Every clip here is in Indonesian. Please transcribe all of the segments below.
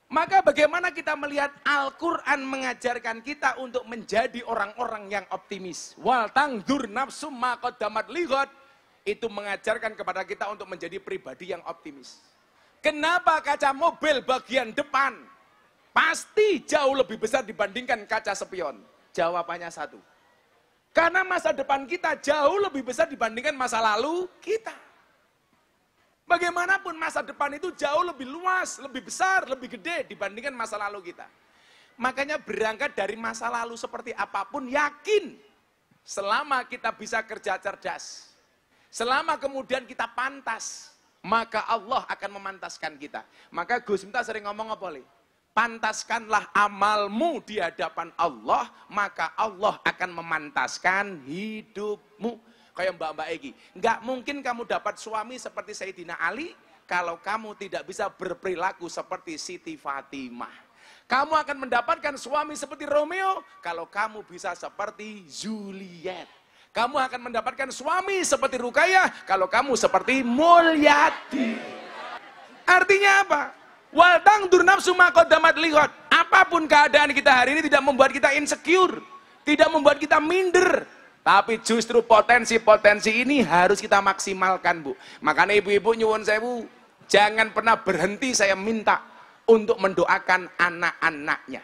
Maka bagaimana kita melihat Al-Quran mengajarkan kita untuk menjadi orang-orang yang optimis. Wal tangdur nafsum ma qaddamat lighad. Itu mengajarkan kepada kita untuk menjadi pribadi yang optimis. Kenapa kaca mobil bagian depan pasti jauh lebih besar dibandingkan kaca spion? Jawabannya satu. Karena masa depan kita jauh lebih besar dibandingkan masa lalu kita. Bagaimanapun masa depan itu jauh lebih luas, lebih besar, lebih gede dibandingkan masa lalu kita. Makanya berangkat dari masa lalu seperti apapun, yakin selama kita bisa kerja cerdas, selama kemudian kita pantas, maka Allah akan memantaskan kita. Maka Gus Miftah sering ngomong apa? Pantaskanlah amalmu di hadapan Allah, maka Allah akan memantaskan hidupmu. Kayak Mbak Egi, nggak mungkin kamu dapat suami seperti Sayyidina Ali kalau kamu tidak bisa berperilaku seperti Siti Fatimah. Kamu akan mendapatkan suami seperti Romeo kalau kamu bisa seperti Juliet. Kamu akan mendapatkan suami seperti Ruqayyah kalau kamu seperti Mulyadi. Artinya apa? Wal tangdur nafsu ma qaddamat lighad. Apapun keadaan kita hari ini tidak membuat kita insecure, tidak membuat kita minder. Tapi justru potensi-potensi ini harus kita maksimalkan, Bu. Makanya ibu-ibu nyuwun sewu, jangan pernah berhenti saya minta untuk mendoakan anak-anaknya.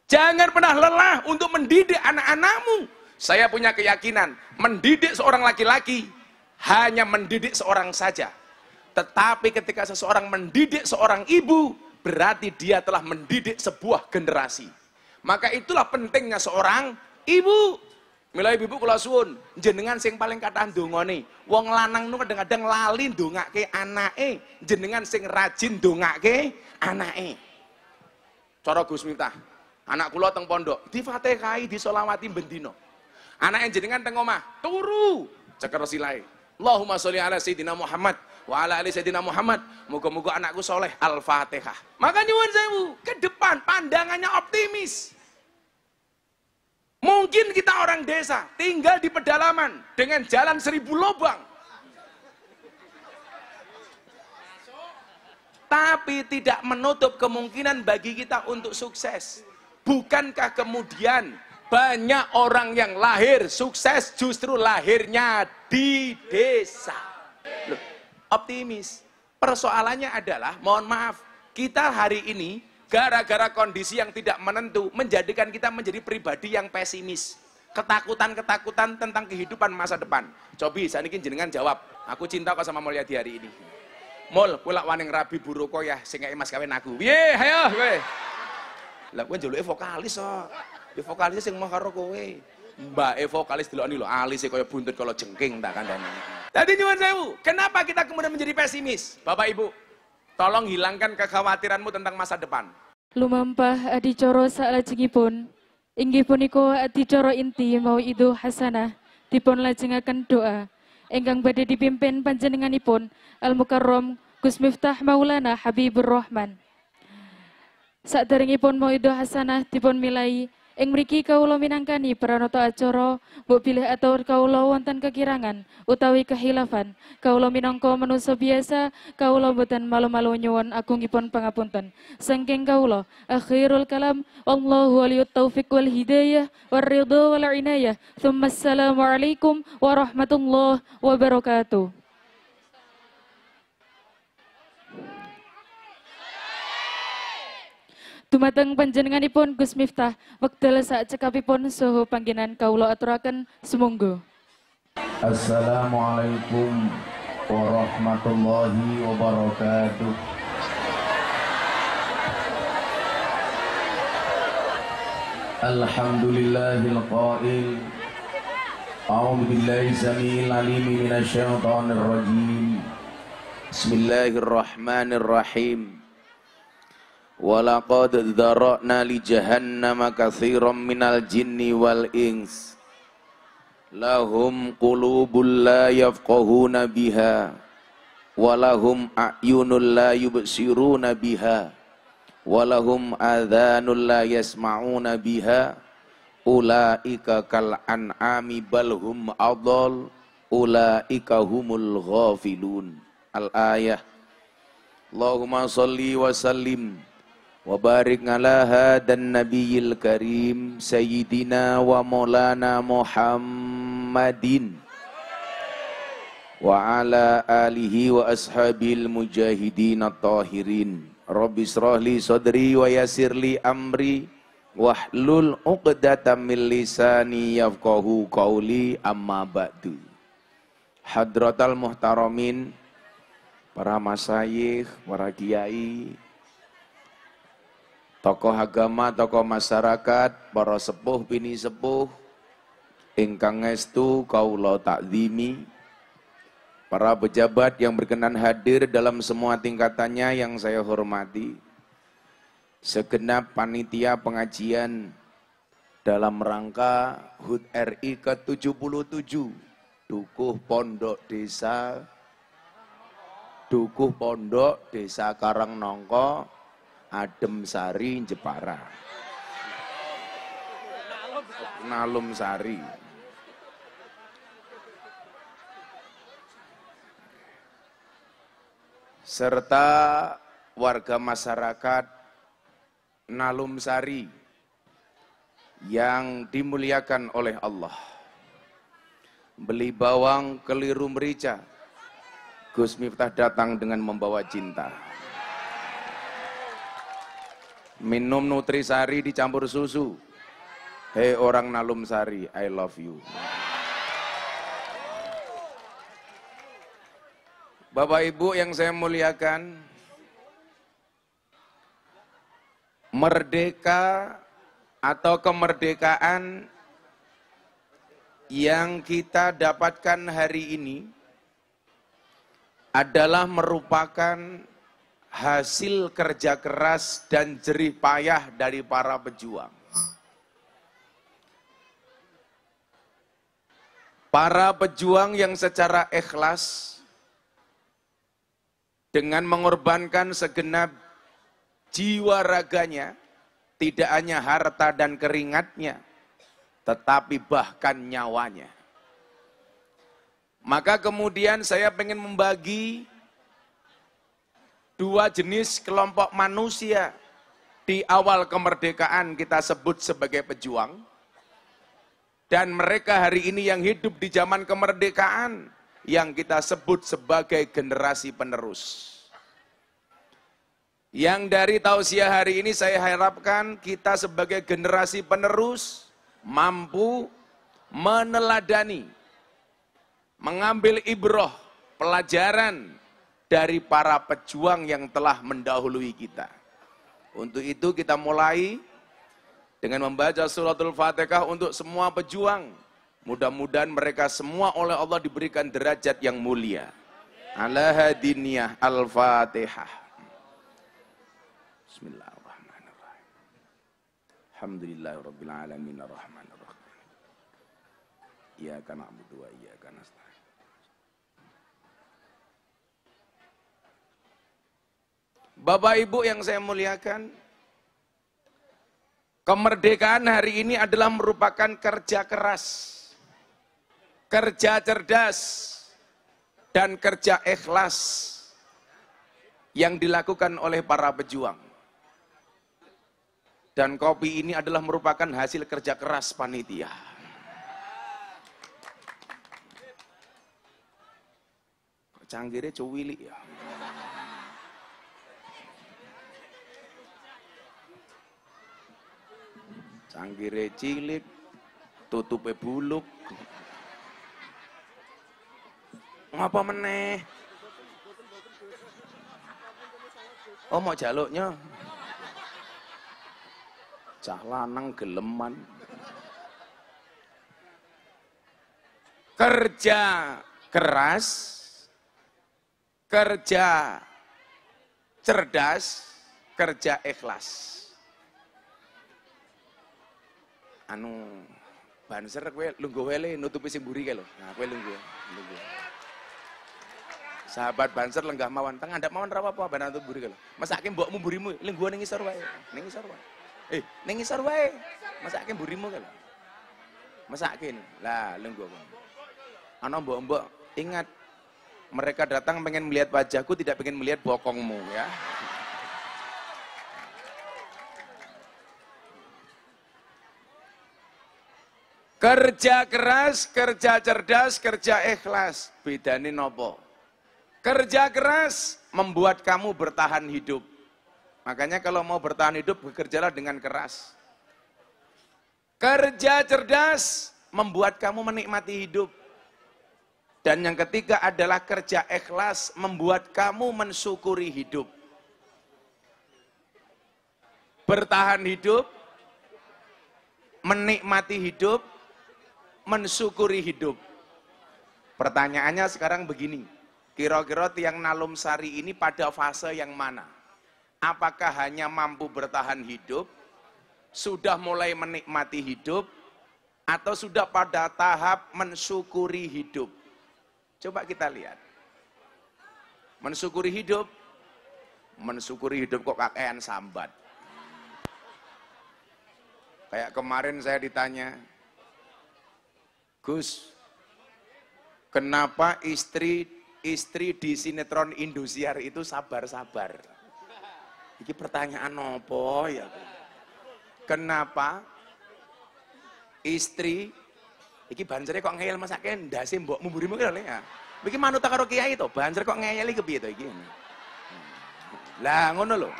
Jangan pernah lelah untuk mendidik anak-anakmu. Saya punya keyakinan, mendidik seorang laki-laki hanya mendidik seorang saja. Tetapi ketika seseorang mendidik seorang ibu, berarti dia telah mendidik sebuah generasi. Maka itulah pentingnya seorang ibu. Mila ibu kula suwun, jenengan sing paling kathah ndongane. Wong lanang nu kadang-kadang lali ndongake anake, jenengan sing rajin ndongake anake. Cara Gus Miftah, anak kula teng pondok, difatihai, disolawati bendina. Anake jenengan teng omah, turu ceker silahe. Allahumma sholli ala sayyidina Muhammad wa ala ali sayyidina Muhammad. Moga-moga anakku soleh, Al-Fatihah. Maka nyuwun sewu, ke depan pandangannya optimis. Mungkin kita orang desa, tinggal di pedalaman, dengan jalan 1000 lubang. Tapi tidak menutup kemungkinan bagi kita untuk sukses. Bukankah kemudian banyak orang yang lahir sukses justru lahirnya di desa? Loh, optimis. Persoalannya adalah, mohon maaf, kita hari ini gara-gara kondisi yang tidak menentu, menjadikan kita menjadi pribadi yang pesimis. Ketakutan-ketakutan tentang kehidupan masa depan. Cobi, saat ini jenengan jawab. Aku cinta kok sama Mulyadi hari ini. Mul, kulak waning rabi buruko ya, sehingga mas kawin aku. Ye, ayo, gue. Lah, gue juluke vokalis kok. Ya vokalisnya sing mau karo kowe. Mbak vokalis delokne lho, alisé kaya buntut kalau jengking tak kandhane. Tadi nyuwun sewu, kenapa kita kemudian menjadi pesimis? Bapak Ibu, tolong hilangkan kekhawatiranmu tentang masa depan. Lumampah adicara salajengipun inggih punika adicara inti mauidul hasanah dipun lajengaken doa ingkang badhe dipimpin panjenenganipun Al Mukarram Gus Miftah Maulana Habibur Rahman. Saderengipun mauidul hasanah dipun milai ing mriki kawula minangkani pranata acara mbok bilih atur kawula wonten kekirangan utawi kehilafan kawula minangka manungsa biasa kawula boten malu-malu nyuwun agungipun pangapunten saking kawula akhirul kalam wallahu waliyut taufiq wal hidayah war ridha wal inayah tsumma assalamu alaikum warahmatullahi wabarakatuh. Dumateng panjenenganipun Gus Miftah, wekdal sak cekapipun saha panggenan kawula aturaken sumangga. Assalamualaikum warahmatullahi wabarakatuh. Alhamdulillahil qail. A'udzu billahi samil alim minasyaitonir rajim. Bismillahirrahmanirrahim. Walaqad dzara'na li jahannama katsiran minal jinni wal ins lahum qulubul la yafqahuna biha walahum a'yunul la yubsiruna biha walahum adhanul la yasma'una biha ulaika kal an'ami bal hum adall ulaika humul ghafilun. Al-ayah. Allahumma salli wa sallim wa barik ala hadan nabiyil karim sayyidina wa maulana Muhammadin wa ala alihi wa ashabil mujahidin at-tahirin. Rabbi israh li sadri wa yassir li amri wahlul 'uqdatam min lisani yafqahu qauli, amma ba'du. Hadratal muhtaramin, para masyayikh, para kiai, tokoh agama, tokoh masyarakat, para sepuh bini sepuh ingkang ngestu kaula takzimi, para pejabat yang berkenan hadir dalam semua tingkatannya yang saya hormati, segenap panitia pengajian dalam rangka HUT RI ke-77 Dukuh Pondok Desa Karangnongko, Adem Sari, Jepara. Nalum Sari. Serta warga masyarakat Nalum Sari yang dimuliakan oleh Allah. Beli bawang keliru merica, Gus Miftah datang dengan membawa cinta. Minum nutrisari dicampur susu. Hei orang Nalum Sari, I love you. Bapak Ibu yang saya muliakan, merdeka atau kemerdekaan yang kita dapatkan hari ini adalah merupakan hasil kerja keras dan jerih payah dari para pejuang. Para pejuang yang secara ikhlas dengan mengorbankan segenap jiwa raganya, tidak hanya harta dan keringatnya, tetapi bahkan nyawanya. Maka kemudian saya ingin membagi dua jenis kelompok manusia di awal kemerdekaan kita sebut sebagai pejuang, dan mereka hari ini yang hidup di zaman kemerdekaan yang kita sebut sebagai generasi penerus. Yang dari tausiah hari ini saya harapkan kita sebagai generasi penerus mampu meneladani, mengambil ibrah, pelajaran dari para pejuang yang telah mendahului kita. Untuk itu kita mulai dengan membaca suratul Fatihah untuk semua pejuang. Mudah-mudahan mereka semua oleh Allah diberikan derajat yang mulia. Ala hadiniyah al-Fatihah. Bismillahirrahmanirrahim. Alhamdulillahirabbil alamin arrahmanir rahim. Iyyaka na'budu wa iyyaka nasta'in. Bapak Ibu yang saya muliakan, kemerdekaan hari ini adalah merupakan kerja keras, kerja cerdas, dan kerja ikhlas yang dilakukan oleh para pejuang. Dan kopi ini adalah merupakan hasil kerja keras panitia. Cangkirnya cuwilik ya. Cangkirnya cilik, tutupnya buluk. Ngapa meneh? Oh mau jaluknya. Cah lanang geleman. Kerja keras, kerja cerdas, kerja ikhlas. Banser kowe lungguh wae nutupi sing mburi kae lho. Nah kowe lungguh. Sahabat banser lenggah mawon, teng andap mawon ra apa-apa ben nutup mburi kae lho. Masake mbokmu mburimu, lungguh ning ngisor wae. Ning ngisor wae. Ning ngisor wae. Masake mburimu kae lho. Masake. Lah lungguh. Ana mbok-mbok ingat Mereka datang pengen melihat wajahku, tidak pengen melihat bokongmu ya. Kerja keras, kerja cerdas, kerja ikhlas. Bedane nopo? Kerja keras membuat kamu bertahan hidup. Makanya kalau mau bertahan hidup, bekerjalah dengan keras. Kerja cerdas membuat kamu menikmati hidup. Dan yang ketiga adalah kerja ikhlas membuat kamu mensyukuri hidup. Bertahan hidup, menikmati hidup, mensyukuri hidup. Pertanyaannya sekarang begini, kira-kira tiang Nalum Sari ini pada fase yang mana? Apakah hanya mampu bertahan hidup, sudah mulai menikmati hidup, atau sudah pada tahap mensyukuri hidup? Coba kita lihat. Mensyukuri hidup kok kakean sambat. Kayak kemarin saya ditanya, Gus, kenapa istri di sinetron Indosiar itu sabar-sabar? Ini pertanyaan apa ya? Kenapa istri, iki banjere kok ngeyel masake ndase mbok mumburimu kira ya. Iki manut karo kiai to, banjere kok ngeyel iki piye to iki? Lah ngono lho.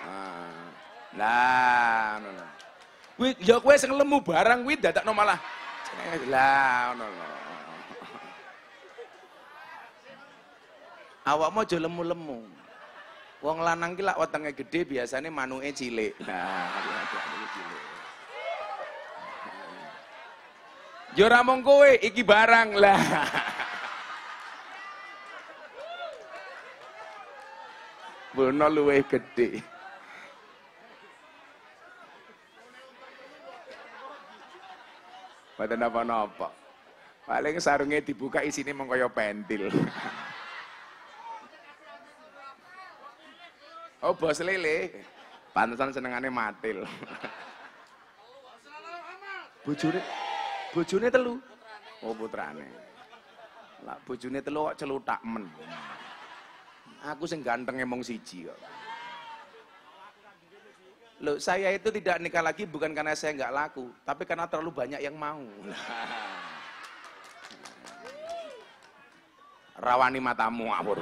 Lah ngono. Kuwi ya kowe sing lemu barang kuwi dadakno malah lah ngono lho. Awakmu aja lemu-lemu. Wong lanang ki lak wetenge gedhe biasane manuke cilik. Nah, cilik. Yo ora mung kowe, iki barang lah. Bono luwih gedhe. Mboten napa-napa. Paling sarunge dibuka isine mung kaya pentil. Oh, bos lele. Pantesan senengane matil. Bojone telu. Oh, putrane. Lah bojone telu kok celutak men. Aku sing ganteng emong siji kok. Loh, saya itu tidak nikah lagi bukan karena saya nggak laku, tapi karena terlalu banyak yang mau. Rawani matamu ngawur.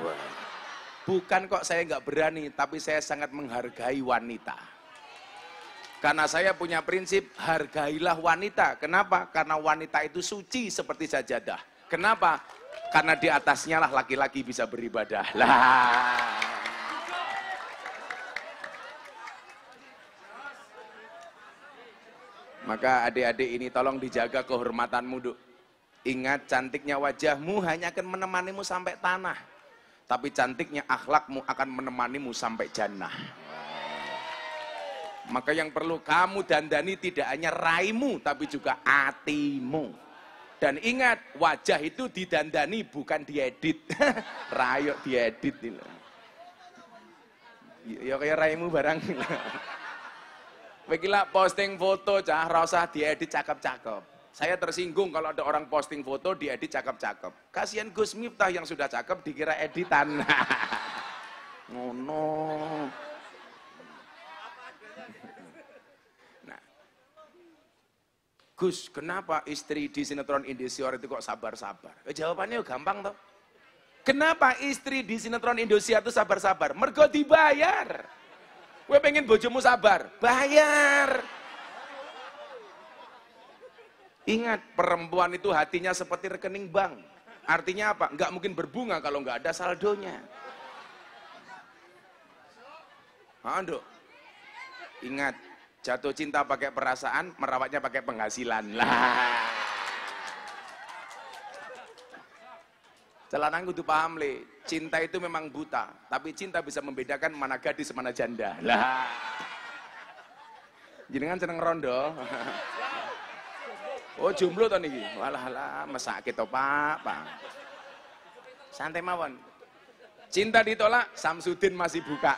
Bukan kok saya nggak berani, tapi saya sangat menghargai wanita. Karena saya punya prinsip, hargailah wanita. Kenapa? Karena wanita itu suci seperti sajadah. Kenapa? Karena di atasnya lah laki-laki bisa beribadah. Lah. Maka adik-adik ini tolong dijaga kehormatanmu, Duk. Ingat, cantiknya wajahmu hanya akan menemanimu sampai tanah. Tapi cantiknya akhlakmu akan menemanimu sampai jannah. Maka yang perlu kamu dandani tidak hanya raimu, tapi juga hatimu. Dan ingat, wajah itu didandani bukan diedit. Rayok diedit. Ya kayak raimu barang. Begilah posting foto cah, rasa diedit cakep-cakep. Saya tersinggung kalau ada orang posting foto diedit cakep-cakep. Kasihan Gus Miftah yang sudah cakep dikira editan. Ngono. Nah, Gus, kenapa istri di sinetron Indosiar itu kok sabar-sabar? Jawabannya gampang toh. Kenapa istri di sinetron Indosiar itu sabar-sabar? Mergo dibayar. Gue pengen bojomu sabar, bayar. Ingat, perempuan itu hatinya seperti rekening bank. Artinya apa? Nggak mungkin berbunga kalau nggak ada saldonya. Aduh, ingat, jatuh cinta pakai perasaan, merawatnya pakai penghasilan. Lah. Celanang kudu paham le, cinta itu memang buta, tapi cinta bisa membedakan mana gadis mana janda. Lah. Jenengan seneng rondo. Oh, jomblo to niki. Walah, mesake to, Pak. Santai mawon. Cinta ditolak, Samsudin masih buka.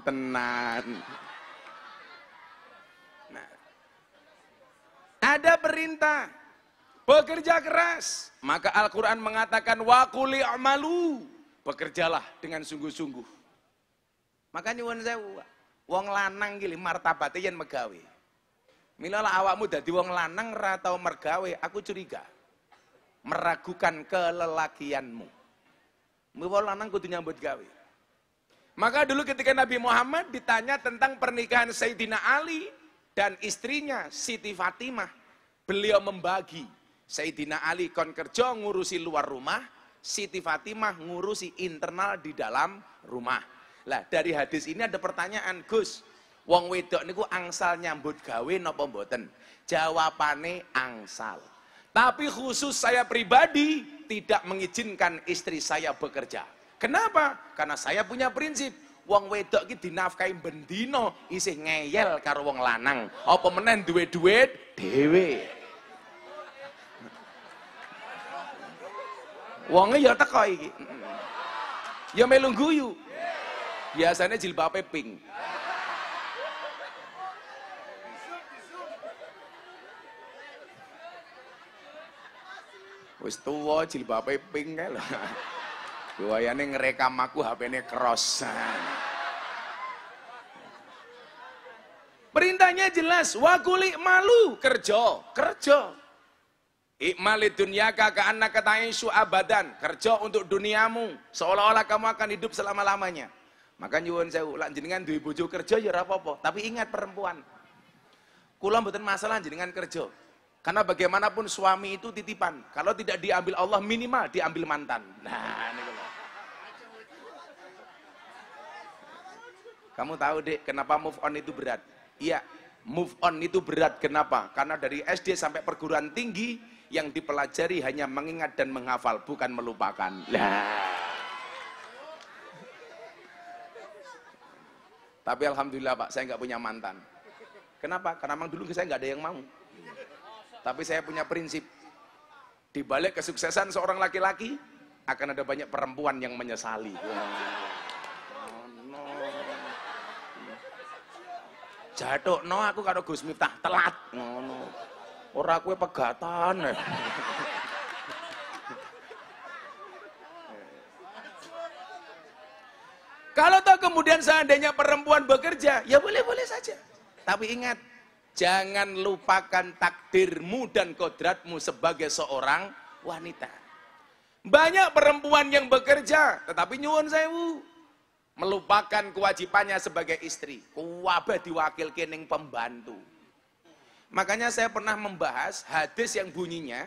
tenan. Nah. perintah, bekerja keras. Maka Al-Quran mengatakan, wa qul i'malu, bekerjalah dengan sungguh-sungguh. Maka nyuwun sewu, wong lanang gili martabate yen megawe. Milalah awakmu dadi wong lanang ra tau mergawe, aku curiga. Meragukan kelelakianmu. Wong lanang kudu nyambut gawe. Maka dulu ketika Nabi Muhammad ditanya tentang pernikahan Sayyidina Ali dan istrinya Siti Fatimah, beliau membagi. Sayyidina Ali kon kerja ngurusi luar rumah, Siti Fatimah ngurusi internal di dalam rumah. Lah dari hadis ini ada pertanyaan, Gus, wong wedok niku angsal nyambut gawe napa mboten? Jawabane angsal. Tapi khusus saya pribadi tidak mengizinkan istri saya bekerja. Kenapa? Karena saya punya prinsip. Wong wedok ki dinafkahi bendino isih ngeyel karo wong lanang. Apa menen duwe duit dhewe. Wonge ya teko iki. Ya melu guyu. Biasanya jilbabe pink. Wis tuwa jilbabe pink kae lho. Wayane ngerekam aku HP-ne cross. Perintahnya jelas, wa qul i'malu, kerja. I'mali dunyaka ka'annaka ta'ishu abadan, kerja untuk duniamu, seolah-olah kamu akan hidup selama-lamanya. Maka nyuwun sewu, lak jenengan duwe bojo kerja ya ora apa-apa, tapi ingat perempuan. Kula mboten masalah jenengan kerja. Karena bagaimanapun suami itu titipan. Kalau tidak diambil Allah minimal diambil mantan. Nah, ini loh. Kamu tahu Dek, kenapa move on itu berat? Iya, move on itu berat. Kenapa? Karena dari SD sampai perguruan tinggi yang dipelajari hanya mengingat dan menghafal, bukan melupakan. Nah. Tapi alhamdulillah Pak, saya nggak punya mantan. Kenapa? Karena memang dulu saya nggak ada yang mau. Tapi saya punya prinsip, di balik kesuksesan seorang laki-laki akan ada banyak perempuan yang menyesali. Jatuh, no aku karo Gus Miftah telat. Ora kowe pegatan. Kalau toh kemudian seandainya perempuan bekerja, ya boleh-boleh saja. Tapi ingat, jangan lupakan takdirmu dan kodratmu sebagai seorang wanita. Banyak perempuan yang bekerja, tetapi nyuwun sewu, melupakan kewajibannya sebagai istri. Kuwabeh diwakilke ning pembantu. Makanya saya pernah membahas hadis yang bunyinya,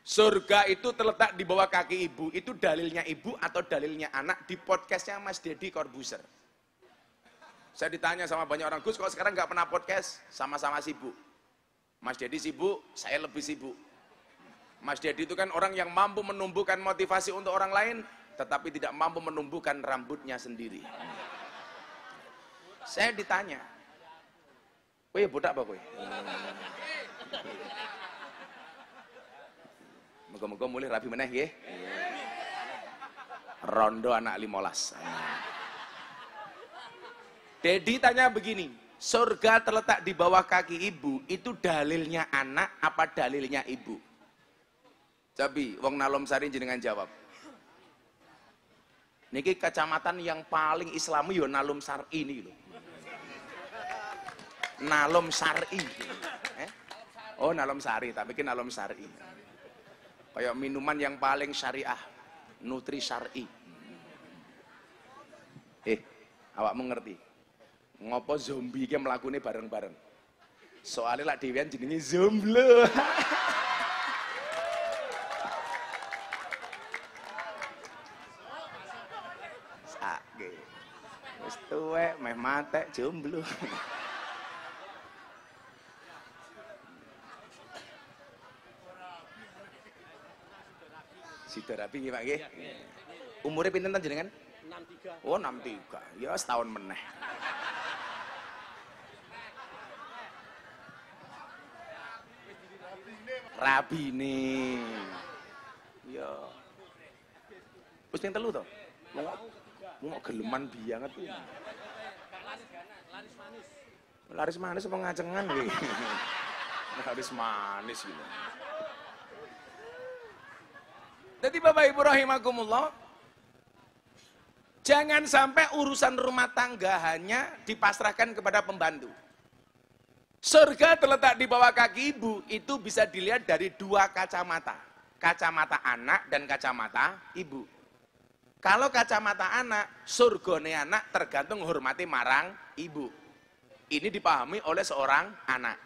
surga itu terletak di bawah kaki ibu. Itu dalilnya ibu atau dalilnya anak di podcastnya Mas Deddy Corbuzier. Saya ditanya sama banyak orang, Gus kok sekarang nggak pernah podcast? Sama-sama sibuk. Mas Deddy sibuk, saya lebih sibuk. Mas Deddy itu kan orang yang mampu menumbuhkan motivasi untuk orang lain, tetapi tidak mampu menumbuhkan rambutnya sendiri. Saya ditanya, kowe bodak apa kowe? Moga-moga mulai rapi meneh nggih. Rondo anak 15. Dedi tanya begini, surga terletak di bawah kaki ibu, itu dalilnya anak apa dalilnya ibu? Tapi wong Nalom Sari jenengan jawab. Niki kecamatan yang paling islami yo Nalom Sari ini loh. Nalom Sari. Oh Nalom Sari, tapi kan Nalom Sari. Kayak minuman yang paling syariah, Nutri Syari. Awakmu ngerti? Ngopo zombie iki mlakune bareng-bareng. Soalnya lak dhewean jenenge zomblo. Sake. Wis tuwek meh matek jomblo. Sido rapi nggih Pak nggih. Umure pinten ta jenengan? 63. Oh 63. Ya setahun meneh. Rabine. Ya. Wis ping 3 to? Mau geleman banget tuh. Laris manis apa ngacengan nggih? Harus manis gitu. Jadi Bapak Ibu rahimakumullah, jangan sampai urusan rumah tangga hanya dipasrahkan kepada pembantu. Surga terletak di bawah kaki ibu, itu bisa dilihat dari dua kacamata. Kacamata anak dan kacamata ibu. Kalau kacamata anak, surgane anak tergantung hormati marang ibu. Ini dipahami oleh seorang anak.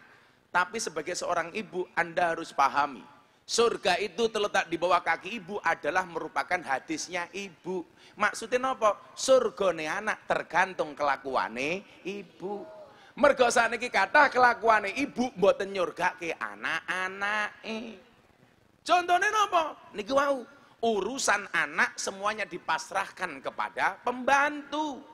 Tapi sebagai seorang ibu, Anda harus pahami. Surga itu terletak di bawah kaki ibu adalah merupakan hadisnya ibu. Maksudnya apa? Surgane anak tergantung kelakuane ibu. Mergo saniki kathah kelakuane ibu mboten nyurgake anak-anake. Contohnya napa? Niki wau, urusan anak semuanya dipasrahkan kepada pembantu.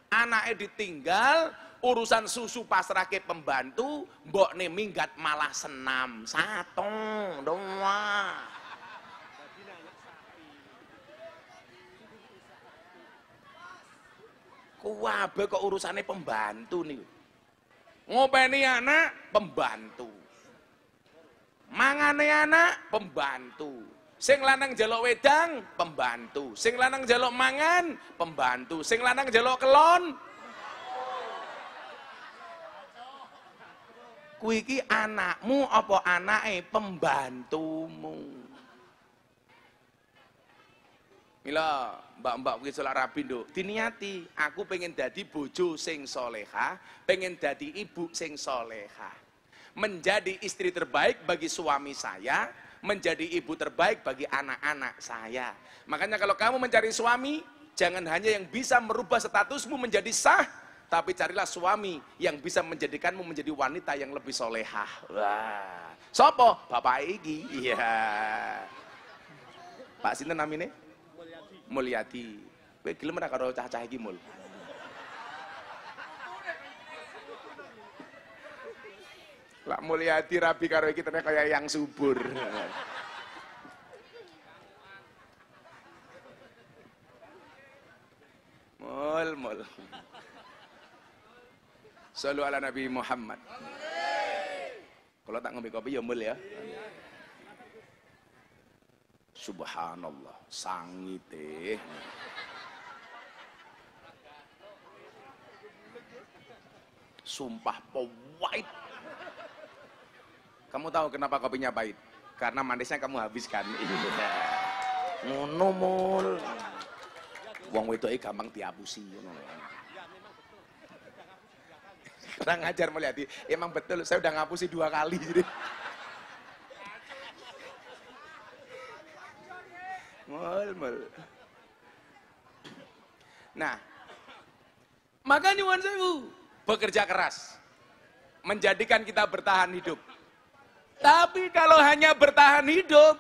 Anaknya ditinggal, urusan susu pasrahke pembantu, mbokne minggat malah senam satong doa. Kuwabe kok urusane pembantu nih. Ngopeni anak pembantu. Mangane anak pembantu. Sing lanang njaluk wedang pembantu. Sing lanang njaluk mangan pembantu. Sing lanang njaluk kelon. Kuwi iki anakmu apa anake pembantumu? Mila mbak-mbak kuwi salat rabi nduk, diniati aku pengen dadi bojo sing solehah, pengen dadi ibu sing solehah. Menjadi istri terbaik bagi suami saya, menjadi ibu terbaik bagi anak-anak saya. Makanya kalau kamu mencari suami, jangan hanya yang bisa merubah statusmu menjadi sah, tapi carilah suami yang bisa menjadikanmu menjadi wanita yang lebih solehah. Wah, sopo? Bapak iki. Iya. Pak sinten namine? Mulyadi. Kowe gelem ora karo cah-cah iki, Mul? Lah Mulyadi rabi karo iki ternyata kaya yang subur. Mul. Sallu ala Nabi Muhammad. Kalau tak ngombe kopi ya Mul ya. Subhanallah, sangite. Sumpah pahit. Kamu tahu kenapa kopinya pahit? Karena manisnya kamu habiskan. Ngono Mul. Wong wedoke gampang diapusi ngono. Kurang ngajar Mulyadi. Emang betul saya udah ngapusi 2 kali jadi. Mul. Nah, maka nyuwun sewu, bekerja keras menjadikan kita bertahan hidup. Tapi kalau hanya bertahan hidup,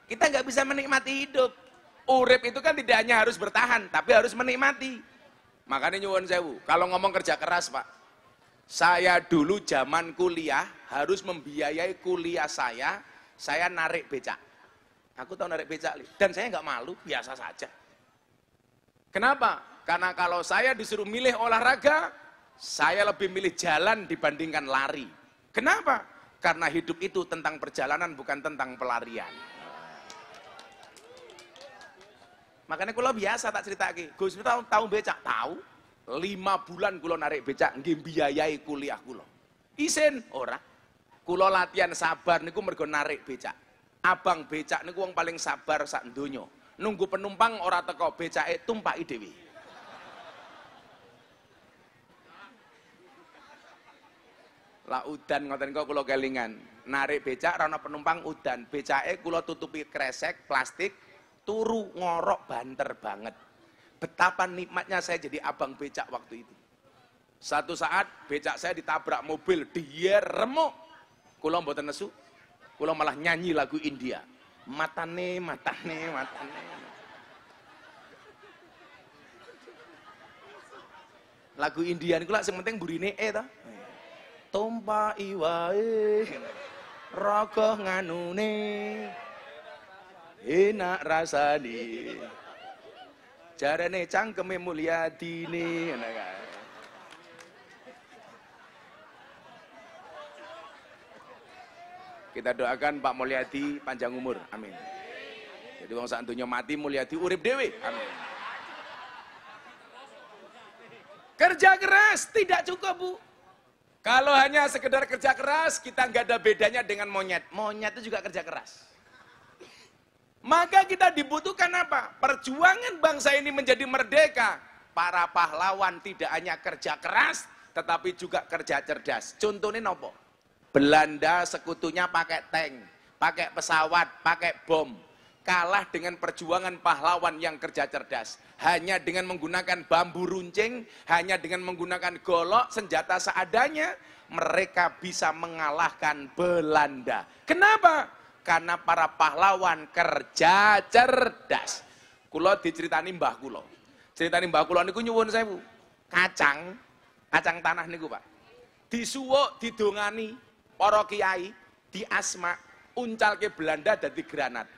kita nggak bisa menikmati hidup. Urip itu kan tidak hanya harus bertahan, tapi harus menikmati. Makanya nyuwun sewu, kalau ngomong kerja keras Pak, saya dulu zaman kuliah harus membiayai kuliah saya narik becak. Aku tahu narik becak, dan saya nggak malu, biasa saja. Kenapa? Karena kalau saya disuruh milih olahraga, saya lebih milih jalan dibandingkan lari. Kenapa? Karena hidup itu tentang perjalanan, bukan tentang pelarian. Makanya kalau biasa tak cerita lagi, Gus tahu becak? Tahu. 5 bulan kulo narik becak, nggih biayai kuliah kulo. Isin ora. Kulo latihan sabar niku mergo narik becak. Abang becak niku wong paling sabar sak donya. Nunggu penumpang ora teko, becake tumpaki dhewe. Lah udan ngoten kok kula kelingan. Narik becak ora ana penumpang udan, becake kula tutupi kresek plastik, turu ngorok banter banget. Betapa nikmatnya saya jadi abang becak waktu itu. Satu saat becak saya ditabrak mobil, dia remuk. Kula mboten nesu. Kula malah nyanyi lagu India. Matane. Lagu India niku lak sing penting burine to. Tumpaki wae raga nganune enak rasane. Jarane cangkeme Mulyadine ngono kae. Kita doakan Pak Mulyadi panjang umur, amin. Jadi wong sak donya mati Mulyadi urip dhewe, amin. Kerja keras tidak cukup, Bu. Kalau hanya sekedar kerja keras, kita nggak ada bedanya dengan monyet. Monyet itu juga kerja keras. Maka kita dibutuhkan apa? Perjuangan bangsa ini menjadi merdeka. Para pahlawan tidak hanya kerja keras, tetapi juga kerja cerdas. Contohnya nopo? Belanda sekutunya pakai tank, pakai pesawat, pakai bom. Kalah dengan perjuangan pahlawan yang kerja cerdas. Hanya dengan menggunakan bambu runcing, hanya dengan menggunakan golok, senjata seadanya, mereka bisa mengalahkan Belanda. Kenapa? Karena para pahlawan kerja cerdas. Kulo diceritani mbah kulo. Ceritani mbah kulo niku nyuwun sewu. Kacang tanah niku, Pak. Disuwuk, didongani para kiai, diasma, uncalke Belanda dadi granat.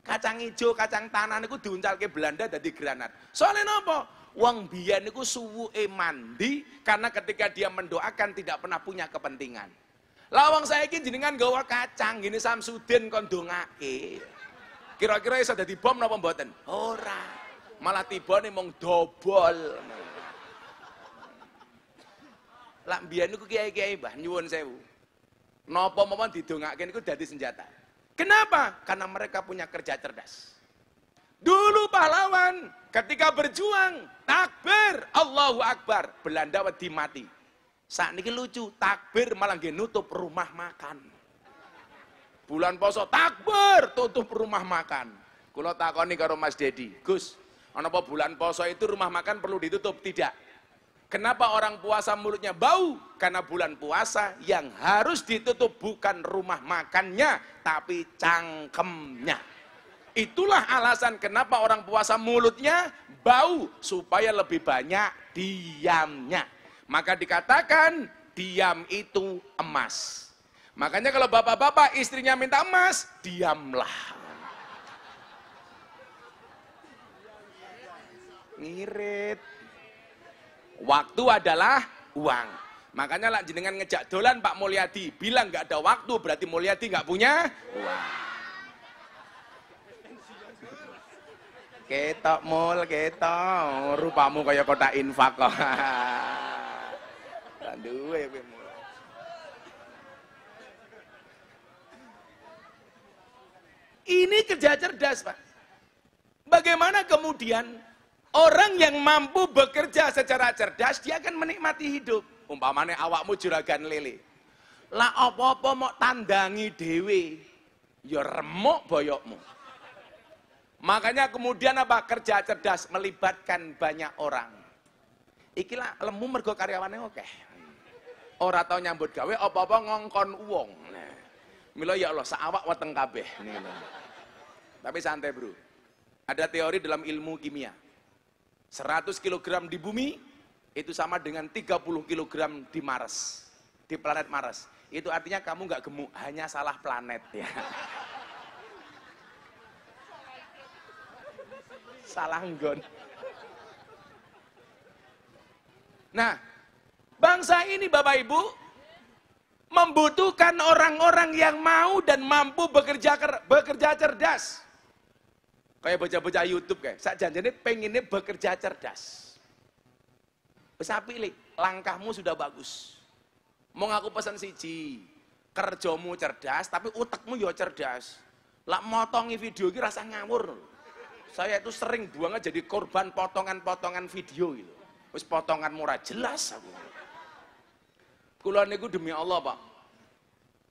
Kacang ijo, kacang tanah niku diuncalke Belanda dadi granat. Soalnya napa? Wong biyen niku suwuke mandi karena ketika dia mendoakan tidak pernah punya kepentingan. Lawang saiki jenengan gawa kacang gini Samsudin kon ndongake. Kira-kira iso dadi bom napa mboten? Ora. Malah tibane mung dobol. Lah mbiyen niku kiai-kiai Mbah nyuwun sewu. Napa mawon didongake niku dadi senjata. Kenapa? Karena mereka punya kerja cerdas. Dulu pahlawan ketika berjuang, takbir, Allahu Akbar, Belanda wedi mati. Saat ini lucu, takbir malah nggih nutup rumah makan. Bulan poso takbir, tutup rumah makan. Kula takoni karo Mas Dedi, Gus, apa bulan poso itu rumah makan perlu ditutup? Tidak. Kenapa orang puasa mulutnya bau? Karena bulan puasa yang harus ditutup bukan rumah makannya, tapi cangkemnya. Itulah alasan kenapa orang puasa mulutnya bau, supaya lebih banyak diamnya. Maka dikatakan diam itu emas. Makanya kalau bapak-bapak istrinya minta emas, diamlah. Ngirit. Waktu adalah uang. Makanya lah jenengan ngejak dolan Pak Mulyadi, bilang nggak ada waktu, berarti Mulyadi nggak punya uang. Ketok mul, ketok, rupamu kayak kotak infak kok. Duwe kowe mul. Ini kerja cerdas, Pak. Bagaimana kemudian orang yang mampu bekerja secara cerdas, dia akan menikmati hidup. Umpamane awakmu juragan lele. Lah apa-apa mau tandangi dewe, ya remuk boyokmu. Makanya kemudian apa? Kerja cerdas melibatkan banyak orang. Ikilah lemu mergo karyawane akeh. Ora tau nyambut gawe apa-apa ngongkon uwong. Nah, mila ya Allah sak awak weteng kabeh. Tapi santai, Bro. Ada teori dalam ilmu kimia. 100 kg di bumi itu sama dengan 30 kg di Mars, di planet Mars. Itu artinya kamu nggak gemuk, hanya salah planet ya. Salah nggon. Nah, bangsa ini Bapak Ibu membutuhkan orang-orang yang mau dan mampu bekerja cerdas. Kayak bocah-bocah YouTube kayak, sak janjane pengennya bekerja cerdas. Bisa pilih, langkahmu sudah bagus. Mau ngaku pesan siji, kerjamu cerdas, tapi utekmu ya cerdas. Lah motongi video ini rasa ngawur. Saya itu sering banget jadi korban potongan-potongan video gitu. Wis potongan murah jelas aku. Kula niku demi Allah, Pak.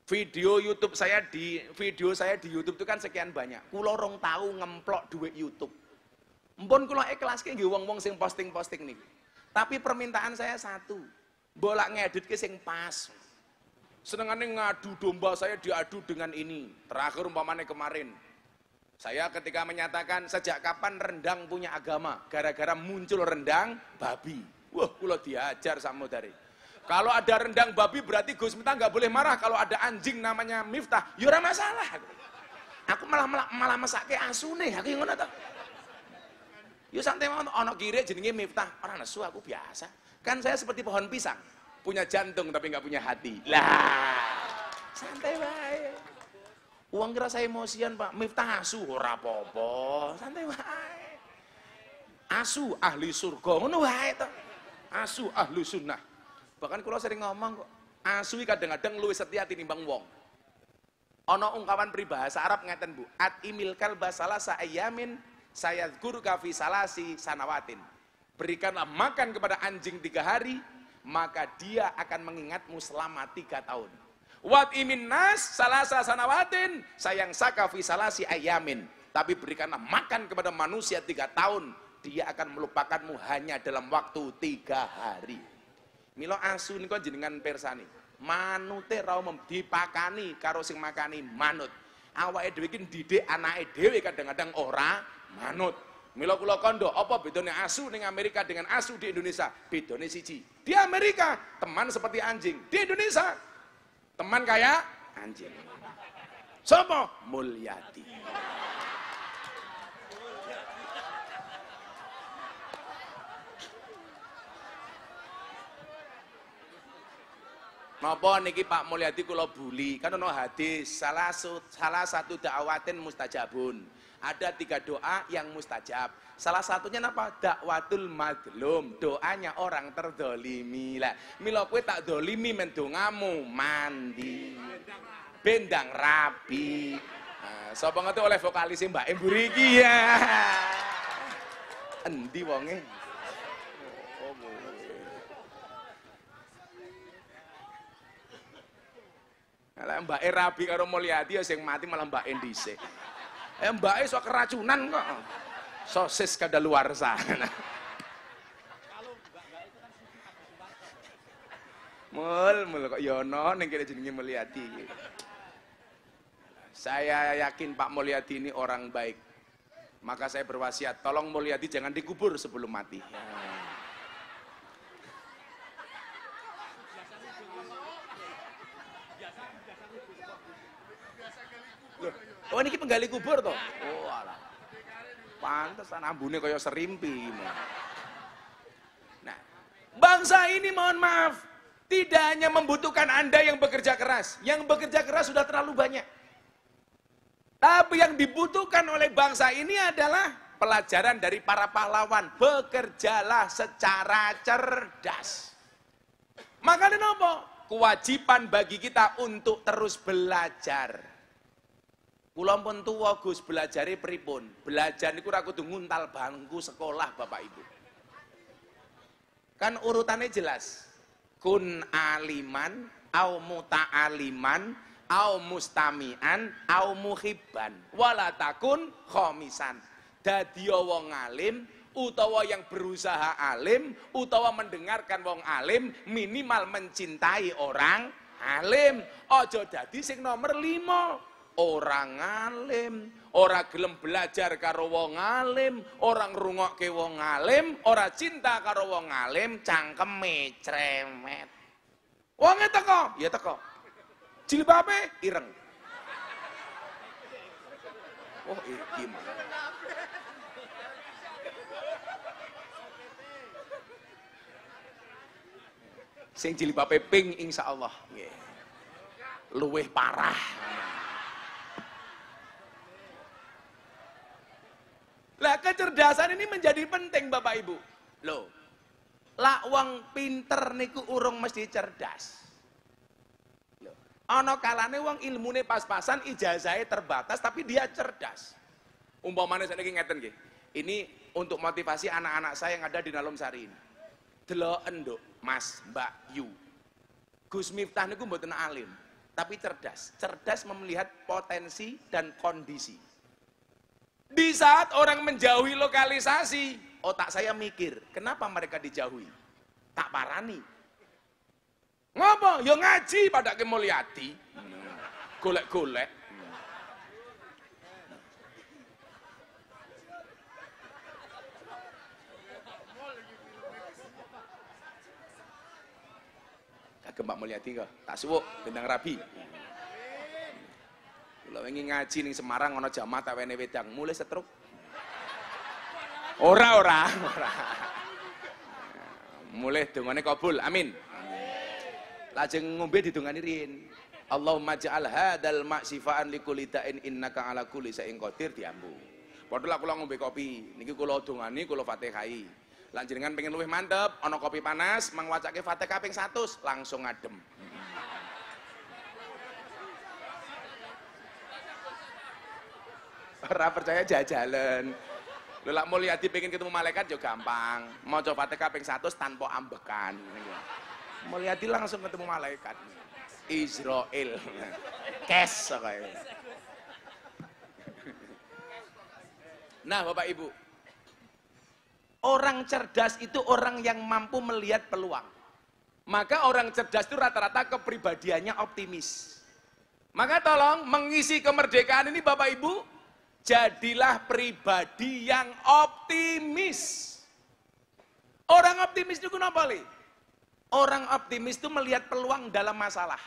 Video saya di YouTube itu kan sekian banyak. Kula rong tahu ngemplok duit YouTube. Mpun kula ikhlaske nggih wong-wong sing posting-posting niku. Tapi permintaan saya satu, bolak ngedit ke sing pas. Senengane ngadu domba saya diadu dengan ini. Terakhir umpamane kemarin, saya ketika menyatakan sejak kapan rendang punya agama, gara-gara muncul rendang babi. Wah, kula diajar sama dari. Kalau ada rendang babi berarti Gus Miftah nggak boleh marah. Kalau ada anjing namanya Miftah, ya ora masalah. Aku malah mesake asune, aku ngono ta. Yo santai mawon ana kire jenenge Miftah, ora nesu aku biasa. Kan saya seperti pohon pisang, punya jantung tapi nggak punya hati. Lah, Santai wae. Uang kira saya emosian Pak, Miftah asu ora apa-apa, santai wae. Asu ahli surga, ngono wae to. Asu ahli sunnah. Bahkan kula sering ngomong kok, asu kadang-kadang luwih setia tinimbang wong. Ana ungkapan peribahasa Arab ngeten Bu, at imil kalba salasa ayamin sayadhkuruka fi salasi sanawatin. Berikanlah makan kepada anjing 3 hari, maka dia akan mengingatmu selama 3 tahun. Wat imin nas salasa sanawatin sayang saka fi salasi ayamin. Tapi berikanlah makan kepada manusia 3 tahun, dia akan melupakanmu hanya dalam waktu 3 hari. Milo asu niku jenengan persani. Manute ra dipakani karo sing makani manut. Awake dhewe iki ndidik anake dhewe kadang-kadang ora manut. Mila kula kandha, apa bedane asu ning Amerika dengan asu di Indonesia? Bedane siji. Di Amerika teman seperti anjing, di Indonesia teman kayak anjing. Sopo? Mulyadi. Napa niki Pak Mulyadi kula buli, kan ono hadis salah satu dakwatin mustajabun. Ada 3 doa yang mustajab. Salah satunya apa? Dakwatul madlum, doanya orang terdolimi. Lah, mila kowe tak dolimi men dongamu mandi. Bendang rapi. Nah, sapa ngerti oleh vokalis Mbak Emburi iki ya. Endi wonge? Lah Mbak Rabi karo Mulyadi sing mati malah Mbak dhisik. Mbak sok keracunan kok. Sosis kadaluarsa. Mul kok yono ning kene jenenge Mulyadi iki. Saya yakin Pak Mulyadi ini orang baik. Maka saya berwasiat, tolong Mulyadi jangan dikubur sebelum mati. Oh ini penggali kubur toh? Oh alah. Pantesan ambune kaya serimpi. Nah, bangsa ini mohon maaf, tidak hanya membutuhkan Anda yang bekerja keras. Yang bekerja keras sudah terlalu banyak. Tapi yang dibutuhkan oleh bangsa ini adalah pelajaran dari para pahlawan. Bekerjalah secara cerdas. Makanya nopo? Kewajiban bagi kita untuk terus belajar. Kula pun tuwa Gus, belajare pripun? Belajar niku ora kudu nguntal bangku sekolah Bapak Ibu. Kan urutannya jelas. Kun aliman au muta'aliman au mustami'an au muhibban wala takun khomisan. Dadi wong alim utawa yang berusaha alim utawa mendengarkan wong alim minimal mencintai orang alim. Ojo dadi sing nomor 5. Orang alim, ora gelem belajar karo wong alim, orang ngrungokke wong alim, ora cinta karo wong alim, cangkeme cremet. Wonge teko, ya teko. Jilbabe ireng. Oh, iki. Sing jilbabe pink insyaallah nggih. Luwih parah. Lah kecerdasan ini menjadi penting Bapak Ibu. Loh, lak wong pinter niku urung mesti cerdas. Loh, ana kalane wong ilmune pas-pasan, ijazahe terbatas tapi dia cerdas. Umpamane saiki ngeten nggih. Ini untuk motivasi anak-anak saya yang ada di Nalom Sari ini. Deloken nduk, Mas, Mbak Yu. Gus Miftah niku mboten alim, tapi cerdas. Cerdas melihat potensi dan kondisi. Di saat orang menjauhi lokalisasi, otak saya mikir, kenapa mereka dijauhi? Tak parani. Ngopo? Ya ngaji pada ke Mulyadi. Golek-golek. Kagem Pak Mulyadi kok, tak suwuk Bendang Rabi. Kalau ingin ngaji ning Semarang ana jamaah tawene wedang mulai setruk. Ora. Mulai dongane kabul. Amin. Lajeng ngombe didongani riyin. Allahumma ja'al hadzal maksifaan likulli da'in innaka ala kulli syai'in qadir diambu. Padahal kula ngombe kopi, niki kula dongani, kula Fatihai. Lan jenengan pengen luwih mantep, ana kopi panas, mangwacake Fatihah ping 100, langsung adem. Ora percaya jajalan. Lho lak Mulyadi pengen ketemu malaikat yo gampang. Maca Fatihah ping 100 tanpa ambekan. Mulyadi langsung ketemu malaikat. Israel. Kes kaya. Nah, Bapak Ibu. Orang cerdas itu orang yang mampu melihat peluang. Maka orang cerdas itu rata-rata kepribadiannya optimis. Maka tolong mengisi kemerdekaan ini Bapak Ibu, jadilah pribadi yang optimis. Orang optimis itu kenapa, Li? Orang optimis itu melihat peluang dalam masalah.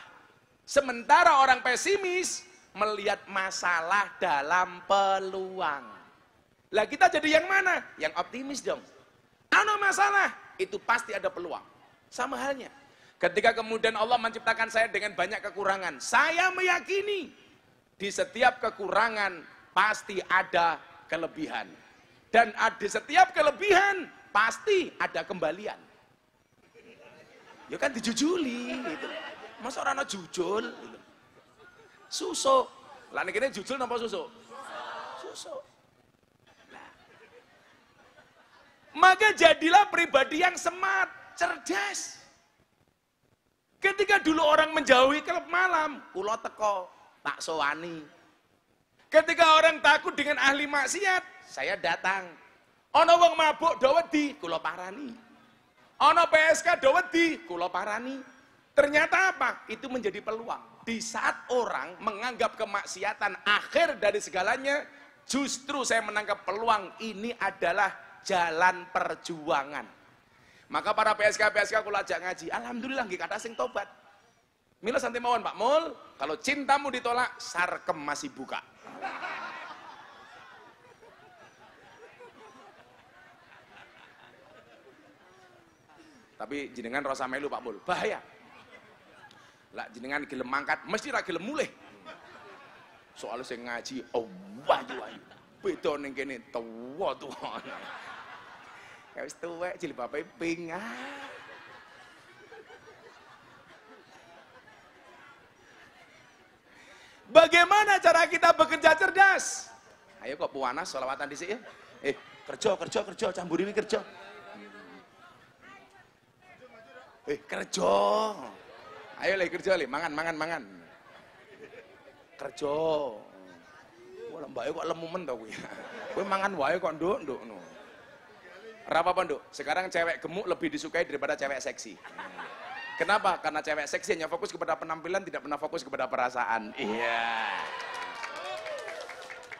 Sementara orang pesimis melihat masalah dalam peluang. Lah kita jadi yang mana? Yang optimis dong. Ada masalah, itu pasti ada peluang. Sama halnya. Ketika kemudian Allah menciptakan saya dengan banyak kekurangan, saya meyakini di setiap kekurangan pasti ada kelebihan. Dan di setiap kelebihan pasti ada kembalian. Ya kan dijujuli gitu. Masa orang jujul gitu. Susuk. Lah niki jujul napa susuk? Susuk. Nah. Maka jadilah pribadi yang smart, cerdas. Ketika dulu orang menjauhi klub malam, kula teko, tak sowani. Ketika orang takut dengan ahli maksiat, saya datang. Ana wong mabuk do wedi, kula parani. Ana PSK do wedi, kula parani. Ternyata apa? Itu menjadi peluang. Di saat orang menganggap kemaksiatan akhir dari segalanya, justru saya menangkap peluang ini adalah jalan perjuangan. Maka para PSK kula ajak ngaji, alhamdulillah nggih kathah sing tobat. Mila santai mawon Pak Mul, kalau cintamu ditolak, sarkem masih buka. Tapi jenengan rasa melu Pak Mul, bahaya. Lah jenengan gelem mangkat, mesti ra gelem mulih. Soale sing ngaji, oh wayu-wayu. Beda ning kene tuwa-tuwa. Ya wis tuwek jilbabe ping. Bagaimana cara kita bekerja cerdas? Ayo kok puanas selawatan dhisik ya. Kerja, camburi wi kerja. Kerja. Ayo le kerja le, mangan. Kerja. Wah, mbake kok lemu men to kuwi. Kowe mangan wae kok nduk no. Ora apa-apa, Nduk. Sekarang cewek gemuk lebih disukai daripada cewek seksi. Kenapa? Karena cewek seksi hanya fokus kepada penampilan, tidak pernah fokus kepada perasaan. Iya.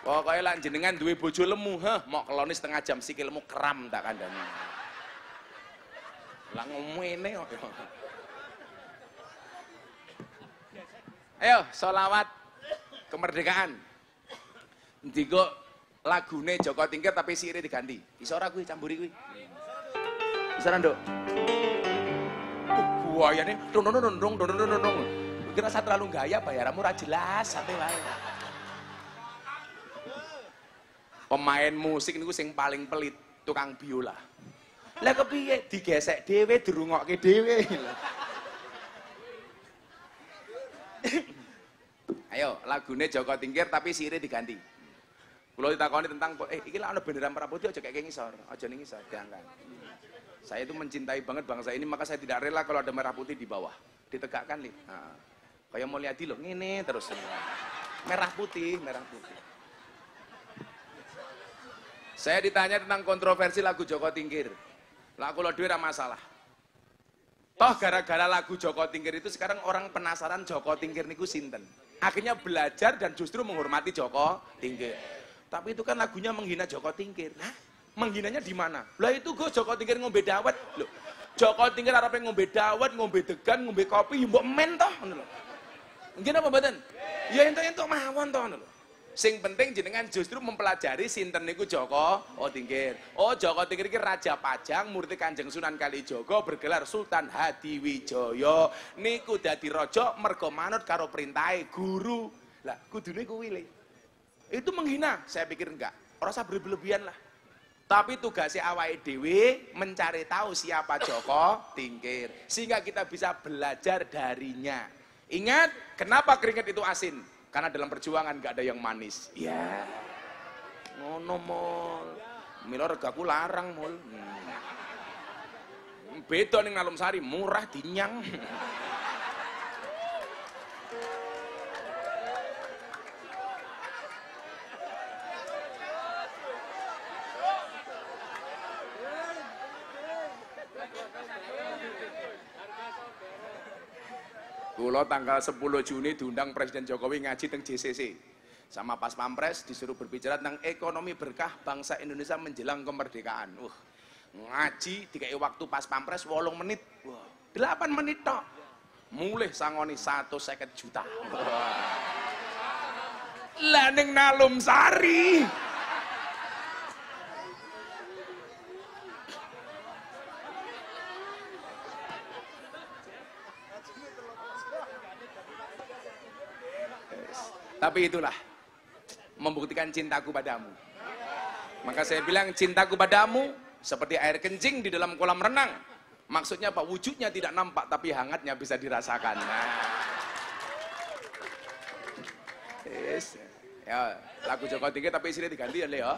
Pokoknya lah jenengan duwe bojo lemu, mau keloni setengah jam sikilmu kram tak kandhani. Lah ngomene kok. Ayo, sholawat kemerdekaan. Ndiko lagune Joko Tingkir tapi sire diganti. Iso ora kuwi camburi kuwi? Bisa ora, Nduk? Buayane dong. Kira saya terlalu gaya, bayaranmu ora jelas, santai wae. Pemain musik niku sing paling pelit, tukang biola. Lah kepiye digesek dhewe, dirungokke dhewe. Ayo, lagune Joko Tingkir tapi sire diganti. Kalau ditakoni tentang, iki lah ana bendera merah putih aja kayak ngisor, aja ning ngisor diangkat. Saya itu mencintai banget bangsa ini, maka saya tidak rela kalau ada merah putih di bawah. Ditegakkan, Li. Nah, kayak mau lihat loh, ngene terus. Merah putih. Saya ditanya tentang kontroversi lagu Joko Tingkir. Lah kalau duwe ra masalah. Toh gara-gara lagu Joko Tingkir itu sekarang orang penasaran Joko Tingkir niku sinten. Akhirnya belajar dan justru menghormati Joko Tingkir. Tapi itu kan lagunya menghina Joko Tingkir. Hah? Menghinanya di mana? Lah itu gue Joko Tingkir ngombe dawet. Loh, Joko Tingkir arepe ngombe dawet, ngombe degan, ngombe kopi, ya mbok men toh ngono lho. Nggih napa mboten? Ya entuk-entuk mawon toh ngono lho. Sing penting jenengan justru mempelajari sinten niku Joko Tingkir. Oh, Joko Tingkir iki Raja Pajang murti Kanjeng Sunan Kalijaga bergelar Sultan Hadiwijaya. Niku dadi raja mergo manut karo perintahe guru. Lah, kudune kuwi le. Itu menghina? Saya pikir enggak. Ora usah berlebihan lah. Tapi tugasnya awake dhewe mencari tahu siapa Joko Tingkir sehingga kita bisa belajar darinya. Ingat, kenapa keringat itu asin? Karena dalam perjuangan gak ada yang manis. Ya, ngono mol. Milo regaku larang mol. Beda ning Nalum Sari, murah dinyang. Kulo tanggal 10 Juni diundang Presiden Jokowi ngaji teng JCC. Sama Pas Pampres disuruh berbicara tentang ekonomi berkah bangsa Indonesia menjelang kemerdekaan. Ngaji dikai waktu Pas Pampres 8 menit. 8 menit tok. Mulih sangoni 150 juta. Lah ning Nalum Sari. Tapi itulah membuktikan cintaku padamu. Maka saya bilang cintaku padamu seperti air kencing di dalam kolam renang. Maksudnya apa? Wujudnya tidak nampak tapi hangatnya bisa dirasakan. Nah. Yes. Ya, lagu Joko Tingkir tapi isinya diganti ya, Leo.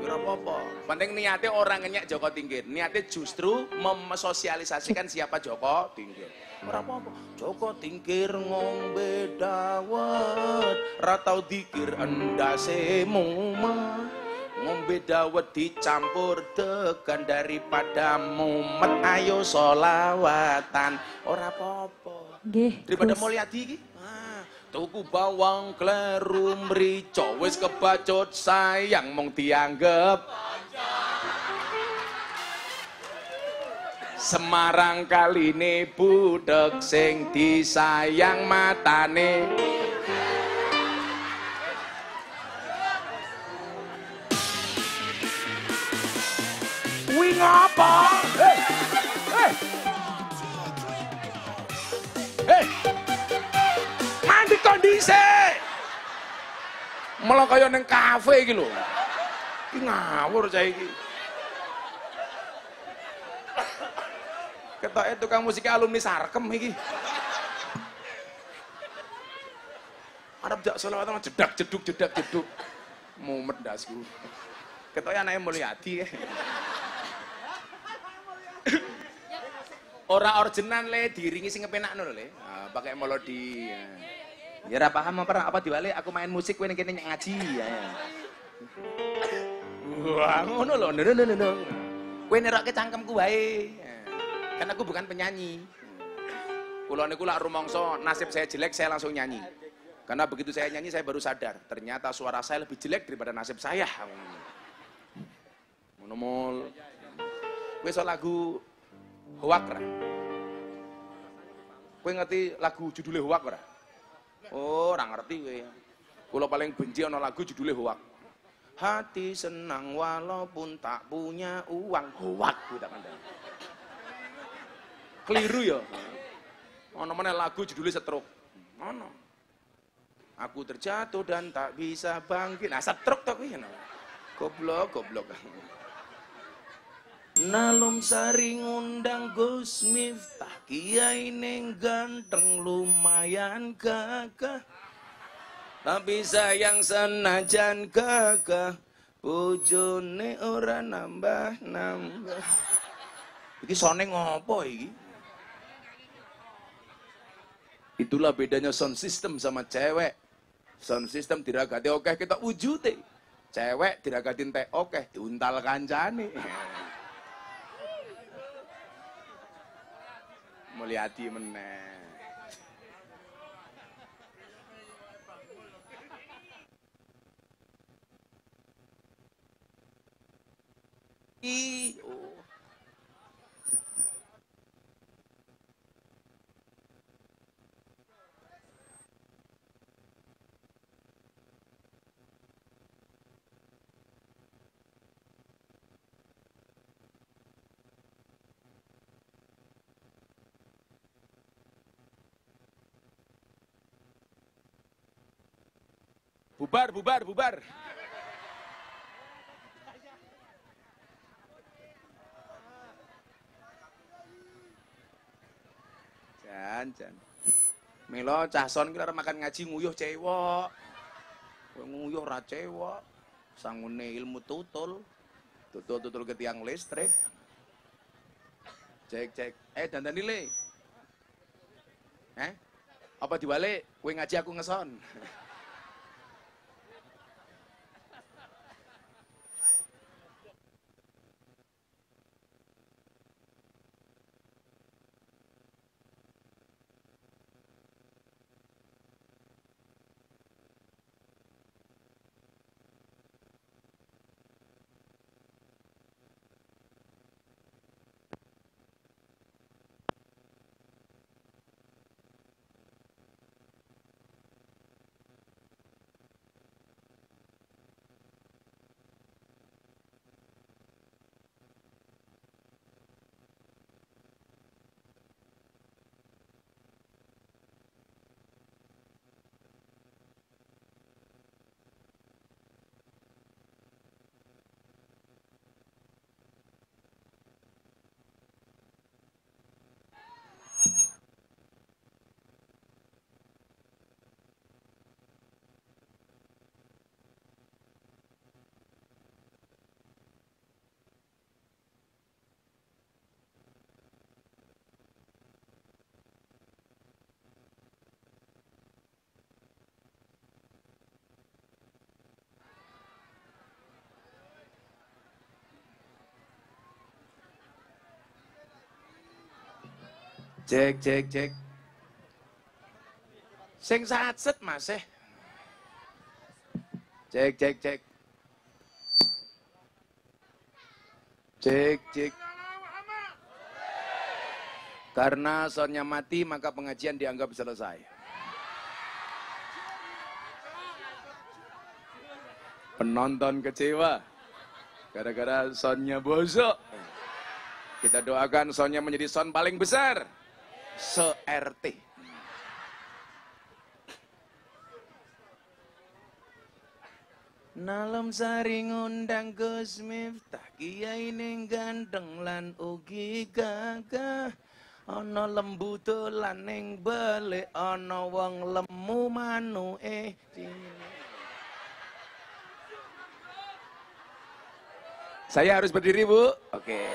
Ora apa-apa. Penting niatnya orang ngenyek Joko Tingkir. Niatnya justru memsosialisasikan siapa Joko Tingkir. Ora apa-apa. Joko Tingkir ngombe dawet, ra tau dikir endase mumet. Ngombe dawet dicampur degan daripada mumet. Ayo solawatan. Ora apa-apa. Nggih. Daripada Mulyadi iki. Tuku bawang kleru mrica wis kebacut sayang mung dianggep Semarang kaline budhek sing disayang matane. Kuwi ngapa? Hey! Mandi kondisi. Malah kaya neng kafe iki lho. Iki ngawur cah iki. Ketoke tukang musik alumni Sarkem iki. Arep jak selawat jedak jeduk jedak jeduk. Mumet dasku. Ketoke anake Mulyadi. Ora originalan le diringi sing kepenakno lho le. Pakai melodi. Ya ora paham apa diwale aku main musik kowe ning kene ngaji ya. Wah, ngono lho. Kowe nerokke cangkemku wae. Kan aku bukan penyanyi. Kula niku lak rumangsa nasib saya jelek saya langsung nyanyi. Karena begitu saya nyanyi saya baru sadar, ternyata suara saya lebih jelek daripada nasib saya. Ngono mul. Kowe iso lagu Hoak ra? Kowe ngerti lagu judulnya Hoak ora? Oh, ora ngerti kowe. Kula paling benci ana lagu judulnya Hoak. Hati senang walaupun tak punya uang. Hoak kuwi tak kandhani. Keliru ya. Ana meneh lagu judulnya Stroke. Ono. Aku terjatuh dan tak bisa bangkit. Nah, stroke to kuwi. Goblok. Nalum Sari ngundang Gus Miftah, kiai ning ganteng lumayan gagah. Tapi sayang senajan gagah, bojone ora nambah-nambah. Iki sone ngopo iki? Itulah bedanya sound system sama cewek. Sound system diragati oke kita wujute. Cewek diragatin teh oke diuntal kancane. Mulyadi meneh. Oh. Bubar, bubar, bubar. Jan. Milo cah son ki arep makan ngaji nguyuh cewek. Kowe nguyuh ra cewek. Sangune ilmu tutul. Tutul ke tiang listrik. Cek. Dandani le. Apa diwalik? Kowe ngaji aku ngeson. Cek. Sing satset Mas. Cek. Cek. Karena sonnya mati maka pengajian dianggap selesai. Penonton kecewa gara-gara sonnya bosok. Kita doakan sonnya menjadi son paling besar se-RT. Nalem sari ngundang Gus Miftah, kiai ning ganteng lan ugi gagah. Ana lembu dolan ning balik, ana wong lemu manuke cilik. Saya harus berdiri, Bu? Oke.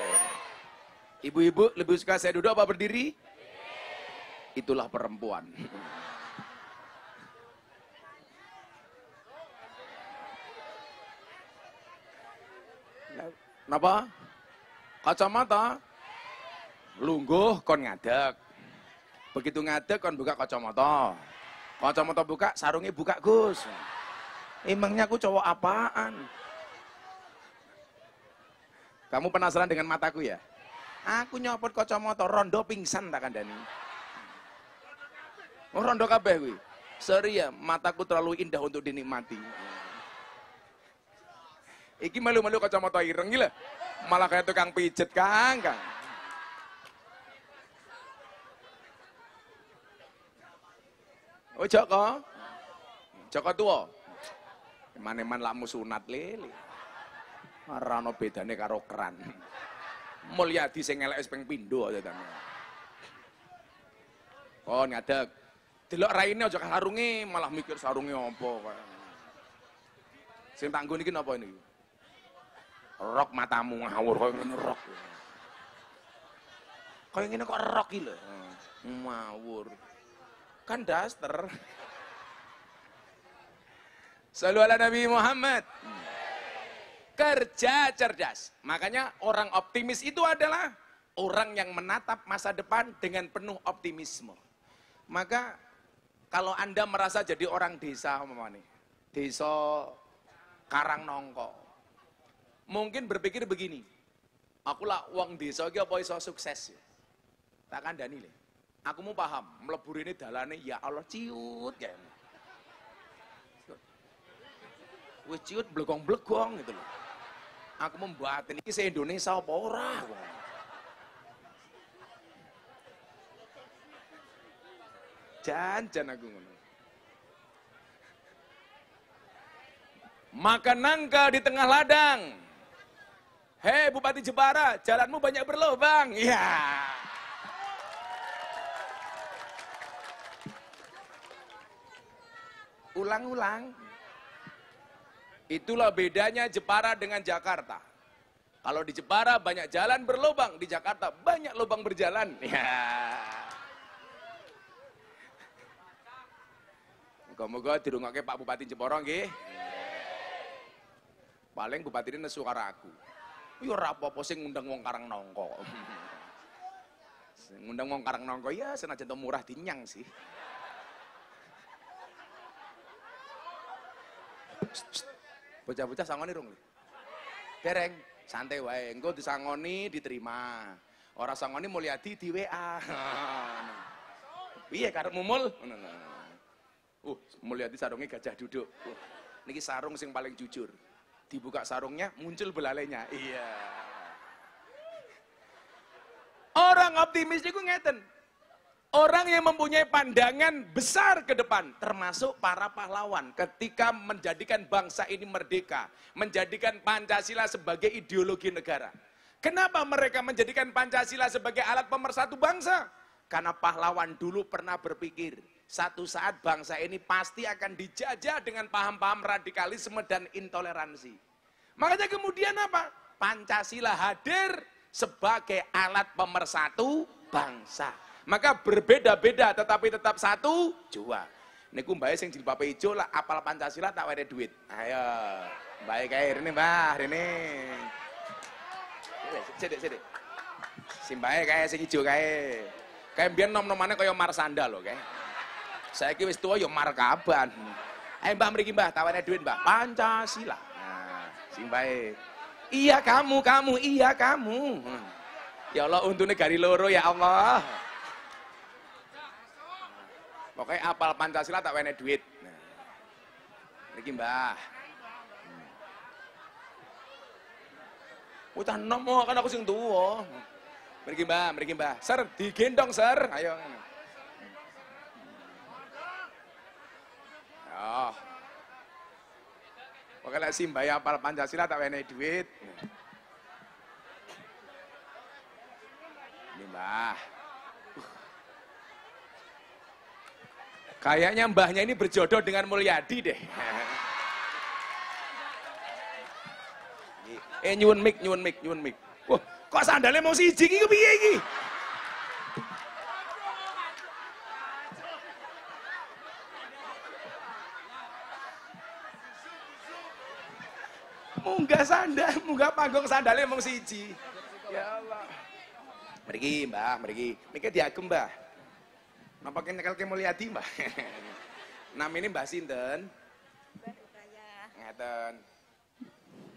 Ibu-ibu lebih suka saya duduk apa berdiri? Itulah perempuan. Napa? Kacamata? Lungguh kon ngadeg. Begitu ngadeg kon buka kacamata. Kacamata buka, sarungnya buka Gus. Emangnya aku cowok apaan? Kamu penasaran dengan mataku ya? Aku nyopot kacamata rondo pingsan tak kandani. Oh, rondo kabeh kuwi. Sorry ya, mataku terlalu indah untuk dinikmati. Iki malu-malu kacamata ireng gila. Malah kayak tukang pijet Kang. Oh, Joko tua. Eman-eman lakmu sunat lele. Ora ana bedane karo keran. Mulyadi sing elek wis ping pindho aja ta. Kon ngadeg. Delok raine aja sarunge, malah mikir sarunge apa kaya. Sing tak nggon iki napa ini? Rok matamu ngawur kaya ngene rok. Kaya ngene kok rok iki lho. Ngawur. Kan daster. Shallu ala Nabi Muhammad. Kerja cerdas. Makanya orang optimis itu adalah orang yang menatap masa depan dengan penuh optimisme. Maka kalau Anda merasa jadi orang desa, desa Karangnongko, mungkin berpikir begini, aku lah wong desa iki apa iso sukses ya? Tak kandhani le. Aku mau paham, mlebur ini dalane ya Allah ciut kayak. Wis ciut blegong-blegong gitu loh. Aku membuat ini se-Indonesia apa ora? Jan aku ngono. makan nangka di tengah ladang. Hei Bupati Jepara, jalanmu banyak berlubang. Ya. Ulang-ulang. Itulah bedanya Jepara dengan Jakarta. Kalau di Jepara banyak jalan berlubang, di Jakarta banyak lubang berjalan. Ya. Moga-moga dirungokake Pak Bupati Jepara nggih. Paling bupati ini nesu karo aku. Ya ora apa-apa sing ngundang wong Karang Nongko. Ngundang wong Karang Nongko ya senajan murah dinyang sih. Bocah-bocah sangoni rung. Dereng, santai wae. Engko disangoni diterima. Ora sangoni Mulyadi di WA. Piye karep mumul? Mulyadi sarungnya gajah duduk. Niki sarung sing paling jujur. Dibuka sarungnya, muncul belalainya. Iya. Orang optimis itu ngeten. Orang yang mempunyai pandangan besar ke depan, termasuk para pahlawan ketika menjadikan bangsa ini merdeka, menjadikan Pancasila sebagai ideologi negara. Kenapa mereka menjadikan Pancasila sebagai alat pemersatu bangsa? Karena pahlawan dulu pernah berpikir, satu saat bangsa ini pasti akan dijajah dengan paham-paham radikalisme dan intoleransi. Makanya kemudian apa? Pancasila hadir sebagai alat pemersatu bangsa. Maka berbeda-beda tetapi tetap satu jua. Niku mbae sing jilbabe ijo lah apal Pancasila tak wene duit. Ayo, mbae kae rene Mbah, rene. Sithik. Sing mbae kae sing ijo kae. Kae mbiyen nom-nomane kaya Marsanda lho kae. Saiki wis tuwa ya markaban. Ayo Mbah mriki Mbah, tawane duit Mbah. Pancasila. Nah, sing bae. Iya kamu, iya kamu. Ya Allah untune gari loro ya Allah. Pokoknya apal Pancasila tak wene duit. Nah. Mriki Mbah. Utah nomo kan aku sing tuwa. Mriki Mbah. Ser digendong Ser. Ayo. Oh. Pokoknya si Mbak apal Pancasila tak wene duit. Ini Mbah. Kayaknya mbahnya ini berjodoh dengan Mulyadi deh. Nyuwun mik. Wah, kok sandalnya mau siji iki piye iki? Munggah panggung sandalnya mung siji. Ya Allah. Mriki Mbah, mriki. Niki diagem Mbah. Napa nyekelke Mulyadi Mbah? Namine Mbah sinten? Barukaya. Ngeten.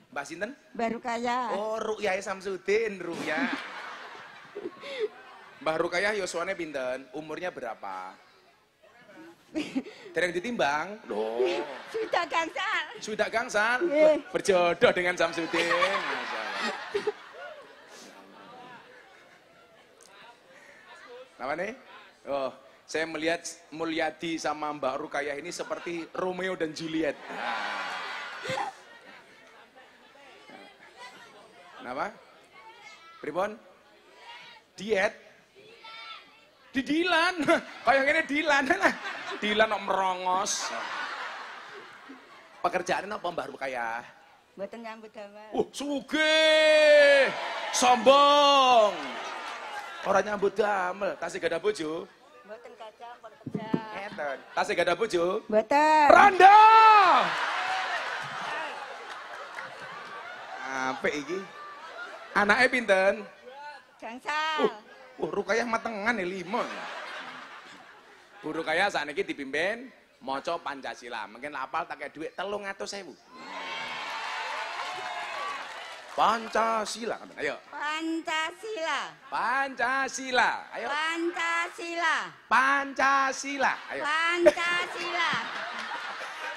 Mbah sinten? Barukaya. Oh, Rukyah Samsudin, Rukyah. Mbah Rukayah yuswane pinten? Umurnya berapa? Dereng ditimbang? Loh. Sudah gangsal. Berjodoh dengan Samsudin. Masyaallah. Apa nih? Oh, saya melihat Mulyadi sama Mbak Rukayah ini seperti Romeo dan Juliet. Kenapa? Pripun? Diet? Di Dilan. Kayak ngene Dilan. Dilan kok merongos. Pekerjaan apa Mbak Rukayah? Mboten nyambut damel. Sugih. Sombong. Orang nyambut damel, tasih gak ada bojo? Mboten kacang, pun kerja. Ngeten. Tasih gak ada bojo? Mboten. Randa. Apik iki. Anake pinten? Gangsal. Rukayah matengan ya 5. Bu Rukayah sakniki dipimpin maca Pancasila. Mungkin apal tak kaya dhuwit 300.000. Pancasila. Ayo. Pancasila. Pancasila. Ayo. Pancasila. Pancasila. Ayo. Pancasila.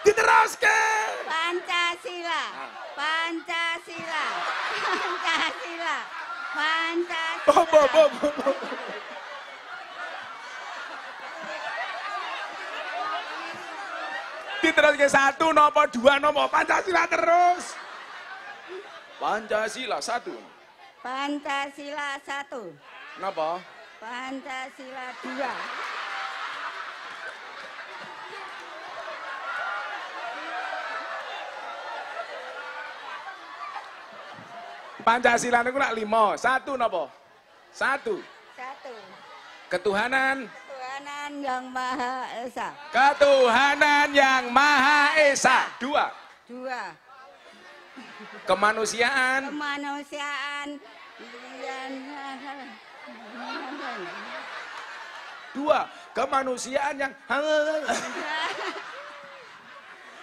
Diteruske. Pancasila. Pancasila. Pancasila. Pancasila. Bo. terus ke 1 nopo 2 nopo Pancasila terus. Pancasila 1. Pancasila 1. Napa? Pancasila 2. Pancasila niku lak 5. 1 napa? 1. 1. Ketuhanan. Tuhanan yang Maha Esa. Ketuhanan yang Maha Esa. 2. 2. Kemanusiaan. Kemanusiaan. 2. Kemanusiaan yang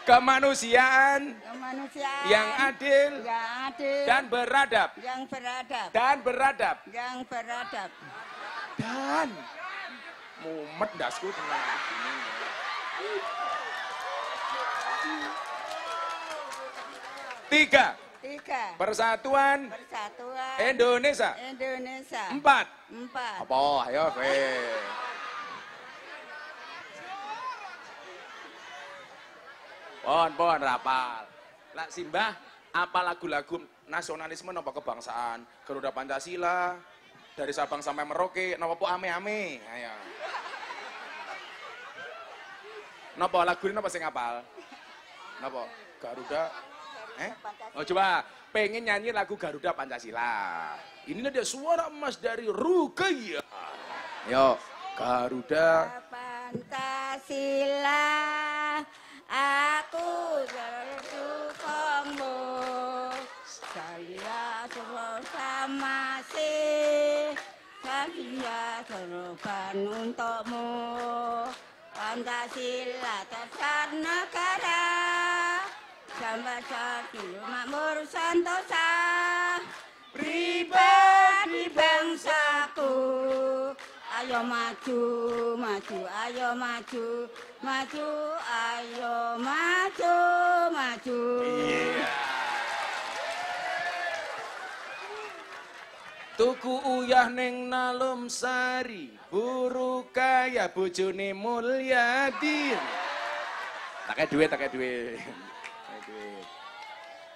kemanusiaan Kemanusiaan yang adil yang adil dan beradab. yang beradab Dan beradab. yang beradab. Dan mumet dasku tenang. 3. 3. Persatuan Persatuan Indonesia. Indonesia. 4. 4. Apa? Ayo kowe. Pon rapal. Lah Simbah, apa lagu-lagu nasionalisme napa kebangsaan? Garuda Pancasila, dari Sabang sampai Merauke, napa po ame-ame? Ayo. Napa lagu ini napa sing apal? Napa? Garuda Oh coba, pengen nyanyi lagu Garuda Pancasila. Ini ada suara emas dari Ruqayyah. Yo, Garuda Pancasila, aku terdukungmu. Saya masih, saya serahkan untukmu. Pancasila dasar negara, sampai jatuh makmur sentosa, pribadi bangsaku. Ayo maju, maju, ayo maju, maju, ayo maju, maju. Tuku uyah ning Nalum Sari, buru kaya bojone Mulyadi. Tak duit.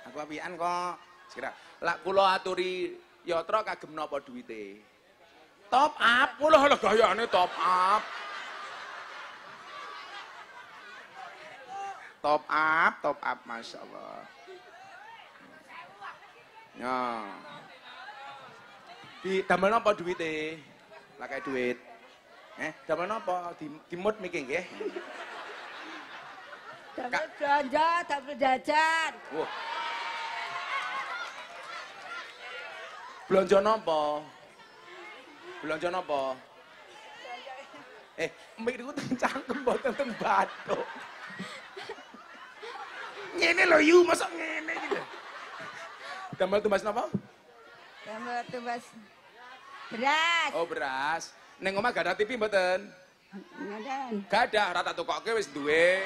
Aku apian kok. Sekira, lak kula aturi yatra kagem napa duwite? Top up, lho gayane top up. Top up, masyaallah. Ya. Di damel napa duwite? Lak kae duit. Damel napa? Dimut miki nggih. Dapat belanja, dapat jajan. Wah. Belanja napa? Belanja napa? Mbak niku teng cangkem mboten teng bathuk. Ngene lho yu, mosok ngene iki lho. Damel tumbas napa? Dapat tumbas beras. Oh, beras. Ning omah gak ada TV mboten? Ngadan. Gak ada, rata tukoke wis duwe.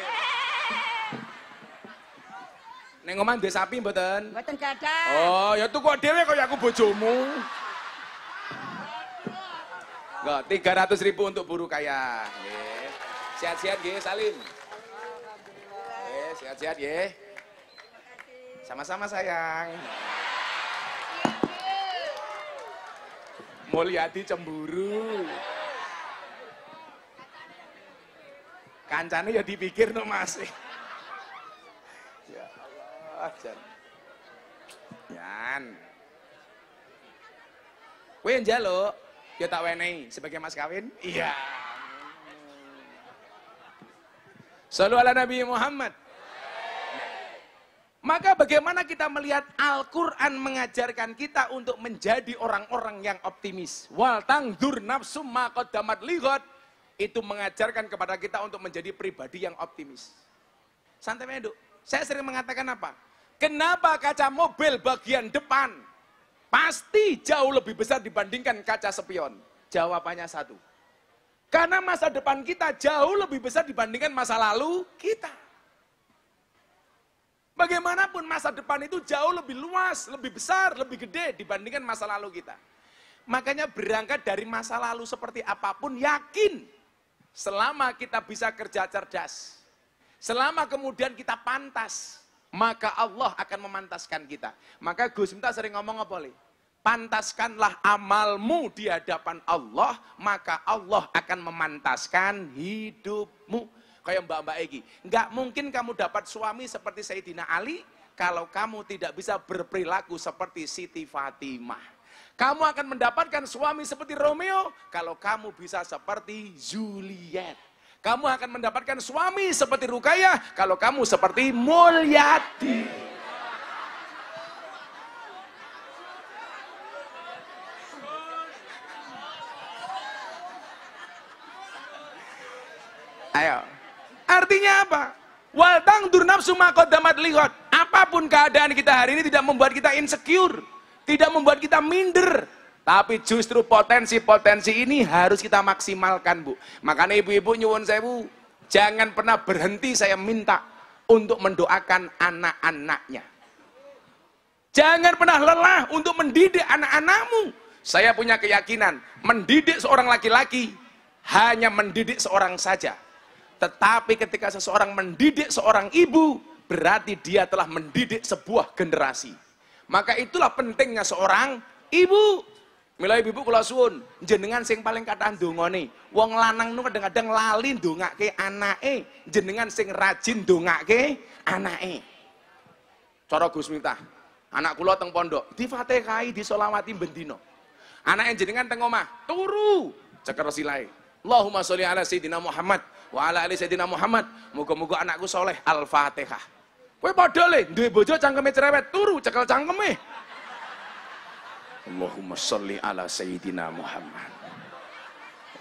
Ning omah duwe sapi mboten? Mboten gadah. Oh, ya tuku dhewe kaya aku bojomu. Enggak, 300.000 untuk buruh kaya. Nggih. Sehat-sehat nggih, Salim. Sehat-sehat nggih. Sama-sama sayang. Mulyadi cemburu. Kancane ya dipikir no Mas. Ya Allah, Jan. Yan. Kowe njaluk, ya tak wenehi sebagai mas kawin. Iya. Shallu ala Nabi Muhammad. Maka bagaimana kita melihat Al-Quran mengajarkan kita untuk menjadi orang-orang yang optimis. Wal tangdur nafsum ma qaddamat lighad. Itu mengajarkan kepada kita untuk menjadi pribadi yang optimis. Santai Meduk, saya sering mengatakan apa? Kenapa kaca mobil bagian depan pasti jauh lebih besar dibandingkan kaca spion? Jawabannya satu. Karena masa depan kita jauh lebih besar dibandingkan masa lalu kita. Bagaimanapun masa depan itu jauh lebih luas, lebih besar, lebih gede dibandingkan masa lalu kita. Makanya berangkat dari masa lalu seperti apapun, yakin selama kita bisa kerja cerdas, Selama kemudian kita pantas, maka Allah akan memantaskan kita. Maka Gus Miftah sering ngomong apa boleh? Pantaskanlah amalmu di hadapan Allah, maka Allah akan memantaskan hidupmu. Kayak mbak-mbak Egi, nggak mungkin kamu dapat suami seperti Sayyidina Ali kalau kamu tidak bisa berperilaku seperti Siti Fatimah. Kamu akan mendapatkan suami seperti Romeo kalau kamu bisa seperti Juliet. Kamu akan mendapatkan suami seperti Rukayah kalau kamu seperti Mulyadi. Ayo. Artinya apa? Wal tangdur nafsu ma qaddamat lihat. Apapun keadaan kita hari ini tidak membuat kita insecure, tidak membuat kita minder. Tapi justru potensi-potensi ini harus kita maksimalkan, Bu. Makanya ibu-ibu nyuwun sewu, jangan pernah berhenti saya minta untuk mendoakan anak-anaknya. Jangan pernah lelah untuk mendidik anak-anakmu. Saya punya keyakinan, mendidik seorang laki-laki hanya mendidik seorang saja. Tetapi ketika seseorang mendidik seorang ibu, berarti dia telah mendidik sebuah generasi. Maka itulah pentingnya seorang ibu. Mila ibu kula suwun, jenengan sing paling kathah ndongane. Wong lanang nu kadang-kadang lali ndongake anake, jenengan sing rajin ndongake anake. Cara Gus Miftah, anak kula teng pondok, difatihai, disolawati bendina. Anake jenengan teng omah, turu ceker silahe. Allahumma sholli ala sayyidina Muhammad wa ala ali sayyidina Muhammad. Muga-muga anakku soleh, Al-Fatihah. Kowe padha le duwe bojo cangkeme cerewet, turu cekel cangkeme. Allahumma sholli ala sayyidina Muhammad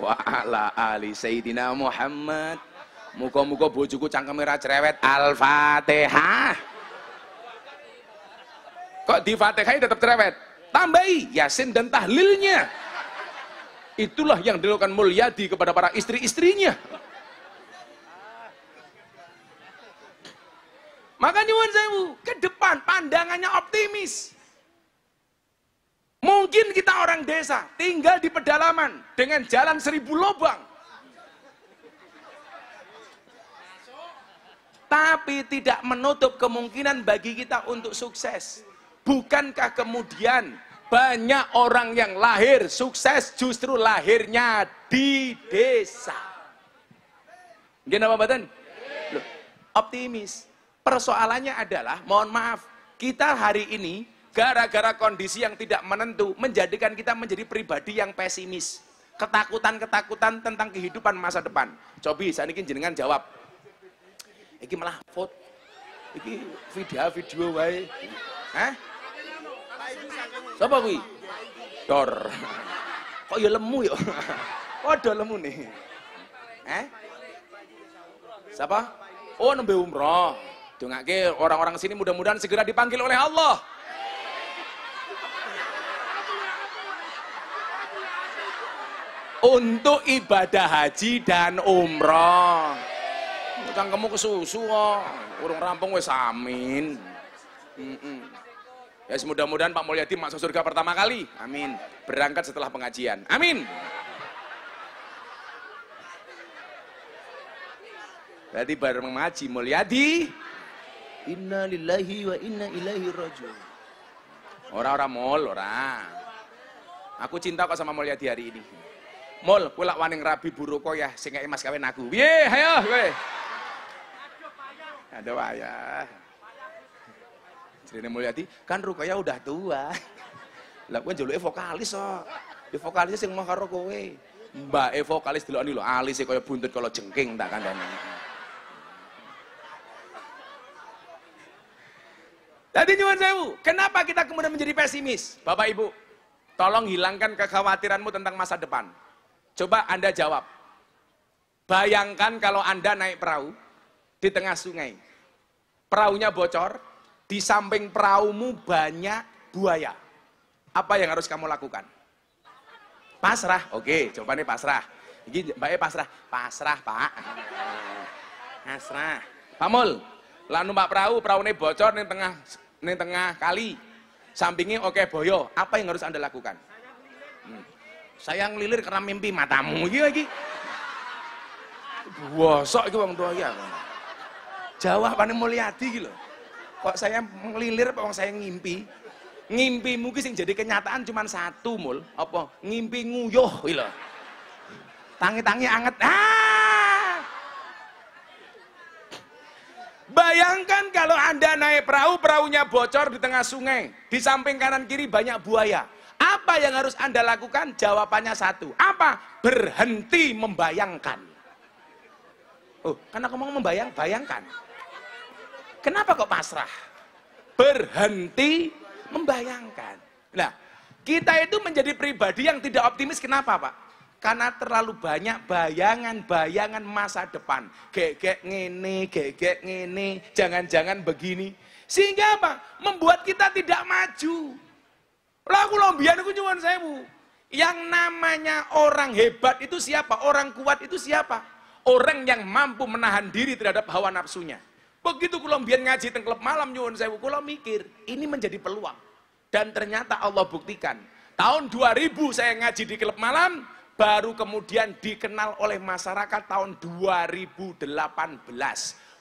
wa ala ali sayyidina Muhammad. Muga-muga bojoku cangkeme ra cerewet, Al-Fatihah. Kok di Fatihah tetap cerewet? Tambahi Yasin dan tahlilnya. Itulah yang dilakukan Mulyadi kepada para istri-istrinya. Maka nyuwun sewu, ke depan pandangannya optimis. Mungkin kita orang desa, tinggal di pedalaman, dengan jalan 1000 lubang. Tapi tidak menutup kemungkinan bagi kita untuk sukses. Bukankah kemudian banyak orang yang lahir sukses justru lahirnya di desa? Gimana Bapak Loh, optimis. Persoalannya adalah, mohon maaf, kita hari ini gara-gara kondisi yang tidak menentu, menjadikan kita menjadi pribadi yang pesimis. Ketakutan-ketakutan tentang kehidupan masa depan. Cobi, saya ini jenengan jawab. Iki malah foto. Iki video wae. Hah? Siapa kuwi? Dor. Kok ya lemu ya? Waduh lemu nih. Siapa? Oh, nembe umroh. Dongake orang-orang sini mudah-mudahan segera dipanggil oleh Allah. Untuk ibadah haji dan umroh. Cangkemmu kesusu kok. Urung rampung wis amin. Ya mudah-mudahan Pak Mulyadi masuk surga pertama kali. Amin. Berangkat setelah pengajian. Amin. Berarti bareng mengaji Mulyadi. Inna lillahi wa inna ilaihi raji'un. Ora mol, ora. Aku cinta kok sama Mulyadi hari ini. Mol, kowe lak wani ngrabi buruko ya sing ngeki mas kawin aku. Piye? Ayo kowe. Ada wayah. Jerene Mulyadi, kan Rukaya udah tua. Lah kowe njaluke vokalis kok. Ya vokalisnya sing mau karo kowe. Mbake vokalis delokni lho, alise kaya buntut kala jengking tak kandhane. Tadi nyuwun sewu, kenapa kita kemudian menjadi pesimis? Bapak Ibu, tolong hilangkan kekhawatiranmu tentang masa depan. Coba Anda jawab. Bayangkan kalau Anda naik perahu di tengah sungai. Perahunya bocor, di samping perahumu banyak buaya. Apa yang harus kamu lakukan? Pasrah. Oke, jawabannya pasrah. Ini Mbaknya pasrah. Pasrah, Pak. Pasrah. Pak Mul, lah numpak perahu, perahunya bocor ning tengah kali. Sampingnya oke boyo. Apa yang harus Anda lakukan? Saya ngelilir karena mimpi matamu iki lagi. Bosok iki wong tuwa ya. Jawabannya Mulyadi gitu. Kok saya ngelilir apa saya ngimpi? Ngimpimu ki sing jadi kenyataan cuma satu, Mul. Apa? Ngimpi nguyuh gitu. Tangi-tangi anget. Bayangkan kalau Anda naik perahu, perahunya bocor di tengah sungai. Di samping kanan kiri banyak buaya. Apa yang harus Anda lakukan? Jawabannya satu. Apa? Berhenti membayangkan. Oh, kan aku mau bayangkan. Kenapa kok pasrah? Berhenti membayangkan. Nah, kita itu menjadi pribadi yang tidak optimis. Kenapa, Pak? Karena terlalu banyak bayangan-bayangan masa depan. Gegek ngene, jangan-jangan begini. Sehingga apa? Membuat kita tidak maju. Lagu lombian itu nyuwun sewu. Yang namanya orang hebat itu siapa? Orang kuat itu siapa? Orang yang mampu menahan diri terhadap hawa nafsunya. Begitu kula mbiyen ngaji teng klub malam nyuwun sewu, kula mikir, ini menjadi peluang. Dan ternyata Allah buktikan. Tahun 2000 saya ngaji di klub malam, baru kemudian dikenal oleh masyarakat tahun 2018.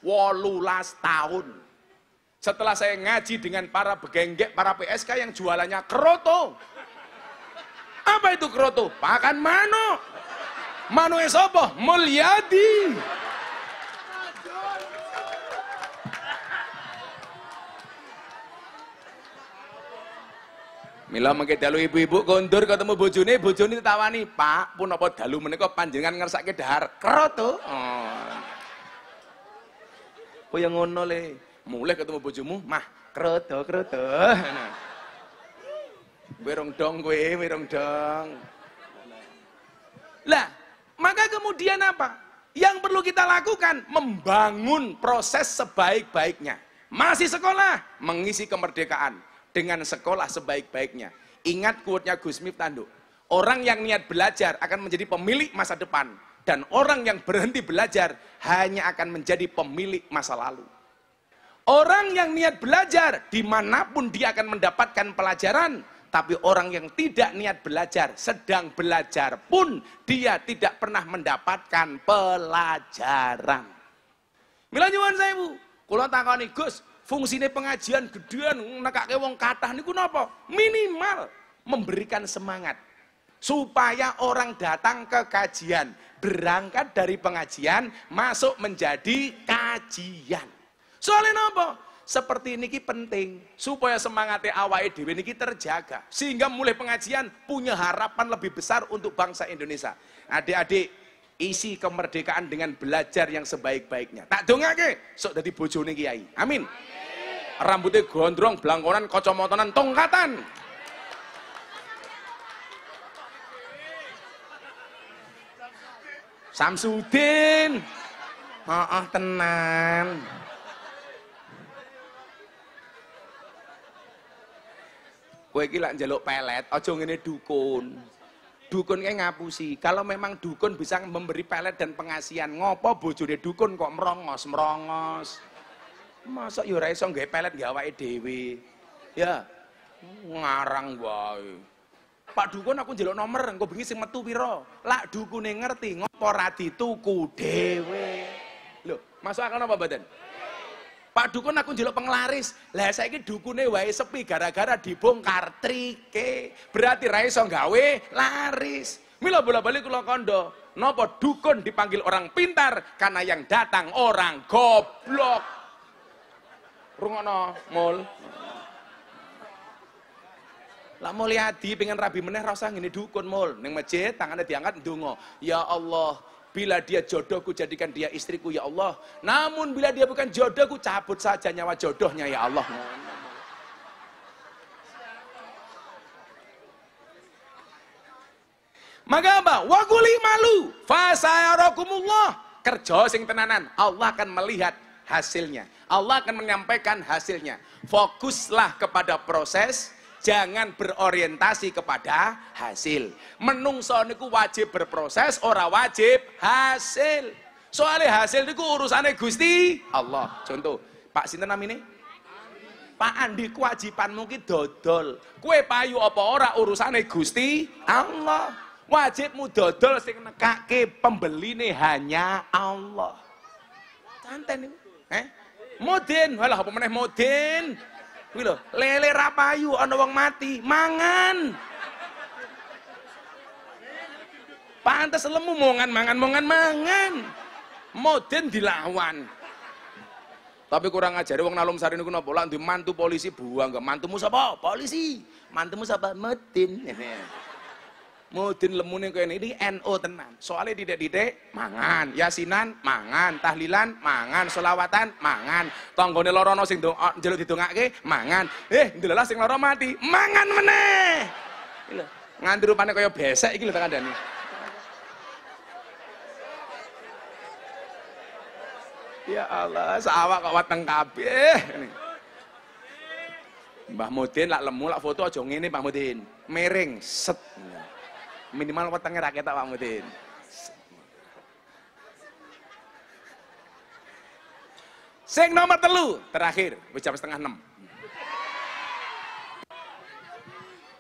18 tahun. Setelah saya ngaji dengan para begenggek, para PSK yang jualannya keroto. Apa itu keroto? Pakan mano. Mano sapa? Mulyadi. Mila mengke dalu ibu-ibu kondur ketemu bojone ditawani, "Pak, pun apa dalu menika panjenengan ngersake dahar keroto?" Oh. Kaya ngono le. Mulai ketemu bojomu, "Mah, keroto." Wirong dong. Lah, maka kemudian apa? Yang perlu kita lakukan, membangun proses sebaik-baiknya. Masih sekolah, mengisi kemerdekaan dengan sekolah sebaik-baiknya. Ingat quote-nya Gus Miftah, orang yang niat belajar akan menjadi pemilik masa depan, dan orang yang berhenti belajar hanya akan menjadi pemilik masa lalu. Orang yang niat belajar, dimanapun dia akan mendapatkan pelajaran, tapi orang yang tidak niat belajar, sedang belajar pun, dia tidak pernah mendapatkan pelajaran. Mila nyuwun sewu, kula takoni, "Gus, fungsine pengajian gedean nekake wong kathah niku napa?" Minimal memberikan semangat supaya orang datang ke kajian, berangkat dari pengajian, masuk menjadi kajian. Soalnya napa? Seperti ini penting supaya semangatnya awake dhewe niki terjaga, sehingga mulai pengajian punya harapan lebih besar untuk bangsa Indonesia. Adik-adik, isi kemerdekaan dengan belajar yang sebaik-baiknya. Tak dongake sok dadi bojone kiai. Amin. Rambutnya gondrong, blangkonan, kocomotonan, tongkatan. Samsudin. Tenan. Kowe iki lak njaluk pelet, aja ngene dukun. Dukun kayak ngapusi. Kalau memang dukun bisa memberi pelet dan pengasihan, ngopo bojone dukun kok merongos? Masa ya ora iso nggawe pelet nggawe awake dhewe. Ya, ngarang wae. Pak dukun aku njaluk nomor, engko bengi sing metu pira? Lak dukune ngerti, ngopo ora dituku dhewe. Lho, masuk akal apa mboten? Pak dukun aku njaluk penglaris. Lah saiki dukune wae sepi gara-gara dibongkar trike. Berarti ra iso gawe laris. Mila bola-bali kula kandha, napa dukun dipanggil orang pintar karena yang datang orang goblok. Rungono, Mul. Lah Mulyadi pengen rabi meneh ra usah ngene dukun, Mul. Ning masjid tangane diangkat ndonga, "Ya Allah, bila dia jodohku jadikan dia istriku ya Allah. Namun bila dia bukan jodohku cabut saja nyawa jodohnya ya Allah." Maka apa? Wa quli malu fasayarakumullah. Kerja sing tenanan, Allah akan melihat hasilnya. Allah akan menyampaikan hasilnya. Fokuslah kepada proses, jangan berorientasi kepada hasil. Menungso niku wajib berproses, ora wajib hasil. Soalnya hasil niku urusane Gusti Allah. Contoh, Pak sinten namine? Pak Andi, kewajibanmu ki dodol. Kue payu apa ora urusane Gusti Allah. Wajibmu dodol sing nekake pembeline hanya Allah. Santen niku. Mudin, walah apa meneh mudin. Kuwi lho, lele ra payu ana wong mati, mangan. Pantes lemu mangan. Mudin dilawan. Tapi kurang ajare wong Nalum Sari niku napa lak mantu polisi buang, mantumu sapa? Polisi. Mantumu sapa? Mudin. Mudin lemune kene iki NO tenan. Soale didik-didik mangan, yasinan mangan, tahlilan mangan, selawatan mangan. Tanggane lara ana sing njaluk didongake mangan. Ndelala sing lara mati, mangan meneh. Iki lho, nganti rupane kaya besek iki lho tak kandhani. Ya Allah, sawak kok weteng kabeh. Mbah Mudin lak lemu lak foto aja ngene Pak Mudin. Miring, set. Minimal wetenge ra ketok Pak Mudin. Sing nomor 3, terakhir, wis jam 5:30.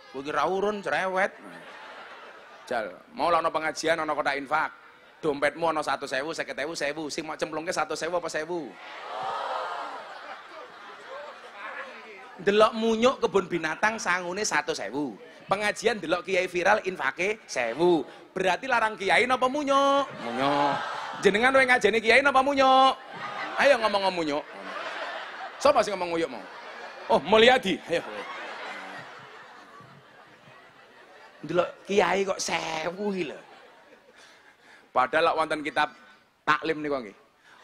Kuwi ra urun cerewet. Jal, mau ana pengajian ana kotak infak. Dompetmu ana 100.000, 50.000, 1.000. Sing mau cemplungke 100.000 apa 1.000? Delok munyuk kebun binatang sangune 100.000. Pengajian delok kiai viral infake 1.000. Berarti larang kiai napa munyuk? Munyuk. Jenengan kowe ngajeni kiai napa munyuk? Ayo ngomong munyuk. Sapa sing ngomong munyuk mau? Oh, Mulyadi. Ayo. Delok kiai kok 1.000 iki lho. Padahal wonten kitab taklim niku nggih.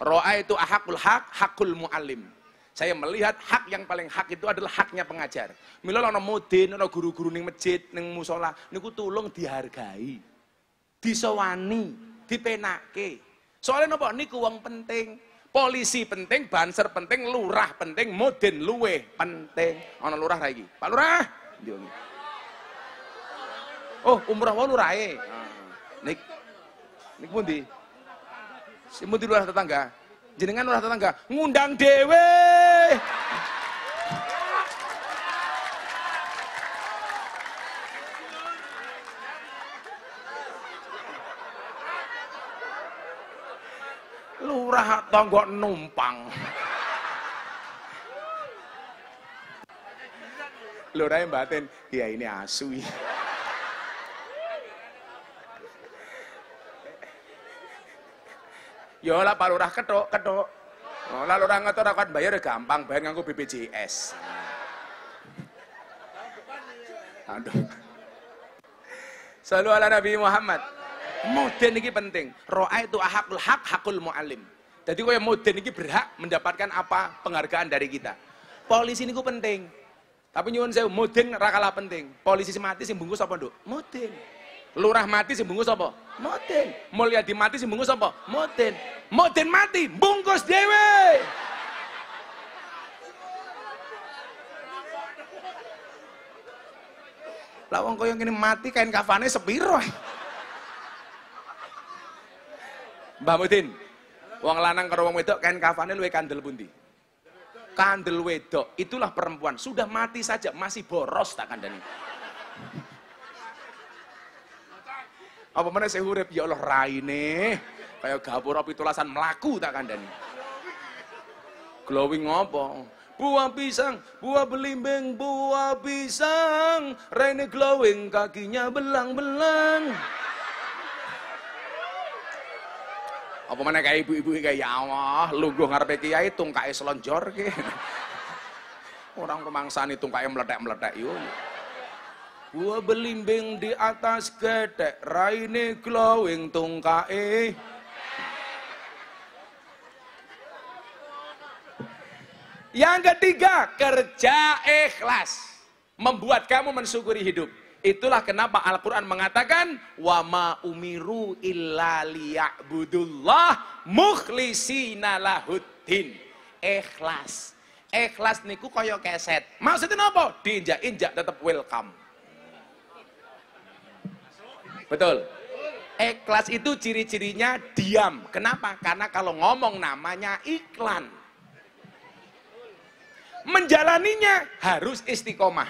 Ro'a itu ahakul hak, hakul muallim. Saya melihat hak yang paling hak itu adalah haknya pengajar. Mila ana mudin, ana guru-guru ning masjid, ning musala, niku tulung dihargai. Disowani, dipenake. Soalnya napa niku wong penting. Polisi penting, banser penting, lurah penting, mudin luweh penting. Ana lurah ra iki. Pak Lurah. Oh, umrah wae lurahe. Nik pundi? Si pundi lurah tetangga? Jenengan lurah tetangga ngundang dhewe. Lurah tangga numpang. Lurah batin, ya ini asu. Ya lah Pak Lurah ketok. Oh, lah lurah ngetok ra kuat bayar gampang, bayar nganggo BPJS. Aduh. Shallu ala Nabi Muhammad. Mudin iki penting. Ro'a itu ahakul hak, hakul muallim. Jadi kaya mudin iki berhak mendapatkan apa penghargaan dari kita. Polisi niku penting. Tapi nyuwun sewu, mudin ra kalah penting. Polisi mati sing bungkus apa, Nduk? Mudin. Lurah mati sing bungkus apa? Mudin. Mulyadi mati sing bungkus apa? Mudin. Mudin mati, bungkus dhewe. Lah wong koyo ngene mati kain kafane sepiro? Mbah Mudin, wong lanang karo wong wedok kain kafane luwih kandel pundi? Kandel wedok, itulah perempuan. Sudah mati saja masih boros tak kandani. Apa mana saya urip ya Allah raine kayak gapura pitulasan melaku tak kandani. Glowing apa? Buah pisang, buah belimbing, buah pisang, raine glowing kakinya belang-belang. Apa mana kayak ibu-ibu kayak ya Allah, lungguh ngarepe kiai tungkae selonjor ke. Orang rumangsani tungkae meletek-meletek yo. Buah belimbing di atas gedek, raine glowing tungkae. Yang ketiga, kerja ikhlas. Membuat kamu mensyukuri hidup. Itulah kenapa Al-Quran mengatakan, wa ma umiru illa liya'budullah mukhlisina lahuddin. Ikhlas. Ikhlas niku kaya keset. Maksudnya apa? Diinjak-injak tetap welcome. Betul. Ikhlas itu ciri-cirinya diam. Kenapa? Karena kalau ngomong namanya iklan. Menjalaninya harus istiqomah.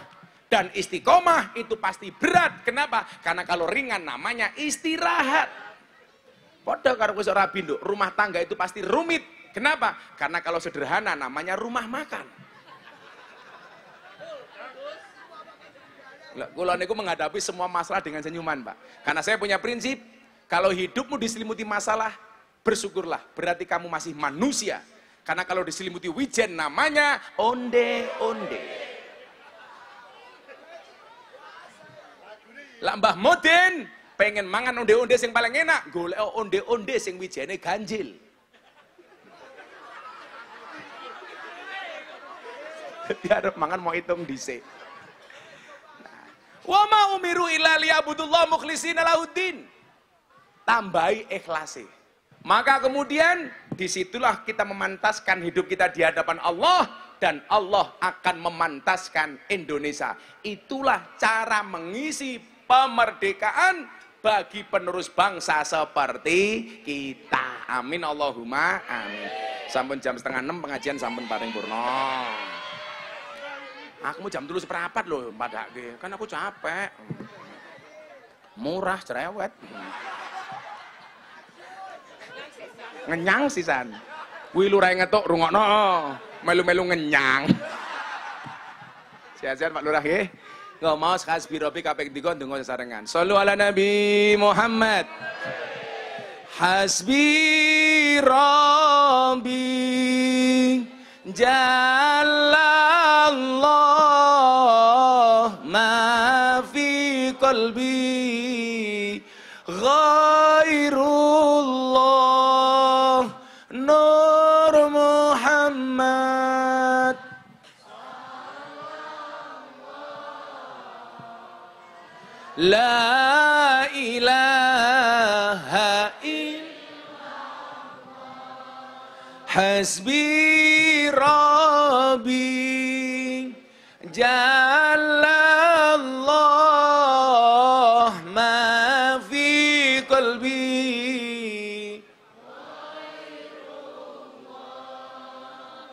Dan istiqomah itu pasti berat. Kenapa? Karena kalau ringan namanya istirahat. Padahal karo wis ora binduk, rumah tangga itu pasti rumit. Kenapa? Karena kalau sederhana namanya rumah makan. Kula niku menghadapi semua masalah dengan senyuman, Pak. Karena saya punya prinsip, kalau hidupmu diselimuti masalah, bersyukurlah, berarti kamu masih manusia. Karena kalau diselimuti wijen namanya onde-onde. Lah Mbah Modin pengen mangan onde-onde sing paling enak, golek onde-onde sing wijene ganjil. Dia mangan mau hitung dhisik. Wa ma umiru illa liya'budullah mukhlishina lahuddin. Tambahi ikhlasi. Maka kemudian disitulah kita memantaskan hidup kita di hadapan Allah dan Allah akan memantaskan Indonesia. Itulah cara mengisi pemerdekaan bagi penerus bangsa seperti kita. Amin Allahumma amin. Sampun jam 5:30 pengajian sampun paring purna. Aku mau jam 3:15 loh padake, kan aku capek. Murah cerewet. Ngenyang sisan. Kuwi lurah ngetuk rungokno, melu-melu ngenyang. Sehat-sehat Pak Lurah nggih. Nggak mau hasbi robi kaping 3 ndonga sesarengan. Shallu ala Nabi Muhammad. Hasbi Rabbi Jalallah ma fi qalbi ghairullah Nur Muhammad La ilaha illallah Hasbi Rabbi Jalallah ma fi qalbi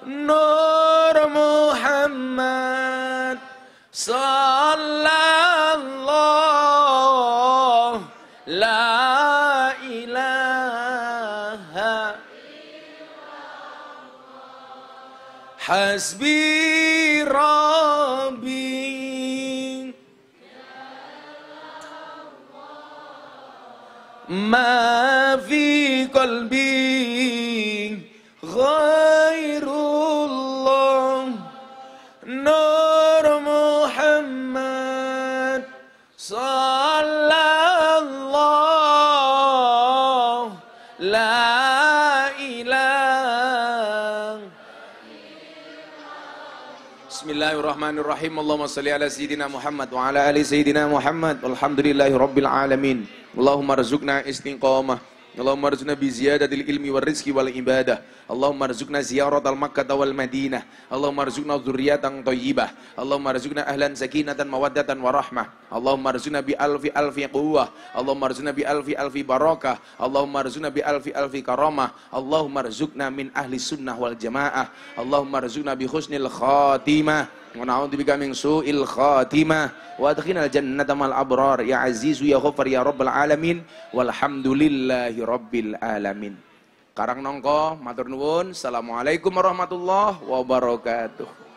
Nur Muhammad Sallallahu La ilaha Hasbi Rabbi Ma fi qalbi Ghairullah Nur Muhammad Sallallahu La ilaha Bismillahirrahmanirrahim. Allahumma salli ala Sayyidina Muhammad wa ala ali Sayyidina Muhammad. Alhamdulillahi Rabbil Alamin. Allahumma rizukna istiqamah. Allahumma rizukna bi ziyadatil ilmi wal rizki wal ibadah. Allahumma rizukna ziyaratal Makkah wal Madinah. Allahumma rizukna dzurriyyatan thayyibah. Allahumma rizukna ahlan sakinatan mawaddatan warahmah. Allahumma rizukna bi alfi quwwah. Allahumma rizukna bi alfi barakah. Allahumma rizukna bi alfi karamah. Allahumma rizukna min ahli sunnah wal jamaah. Allahumma rizukna bi husnil khatimah. Wa na'udzubika min su'il khatimah wa adkhilnal jannata mal abrar ya azizu ya ghaffar ya rabbal alamin walhamdulillahi rabbil alamin. Karang nongko matur nuwun. Assalamualaikum warahmatullahi wabarakatuh.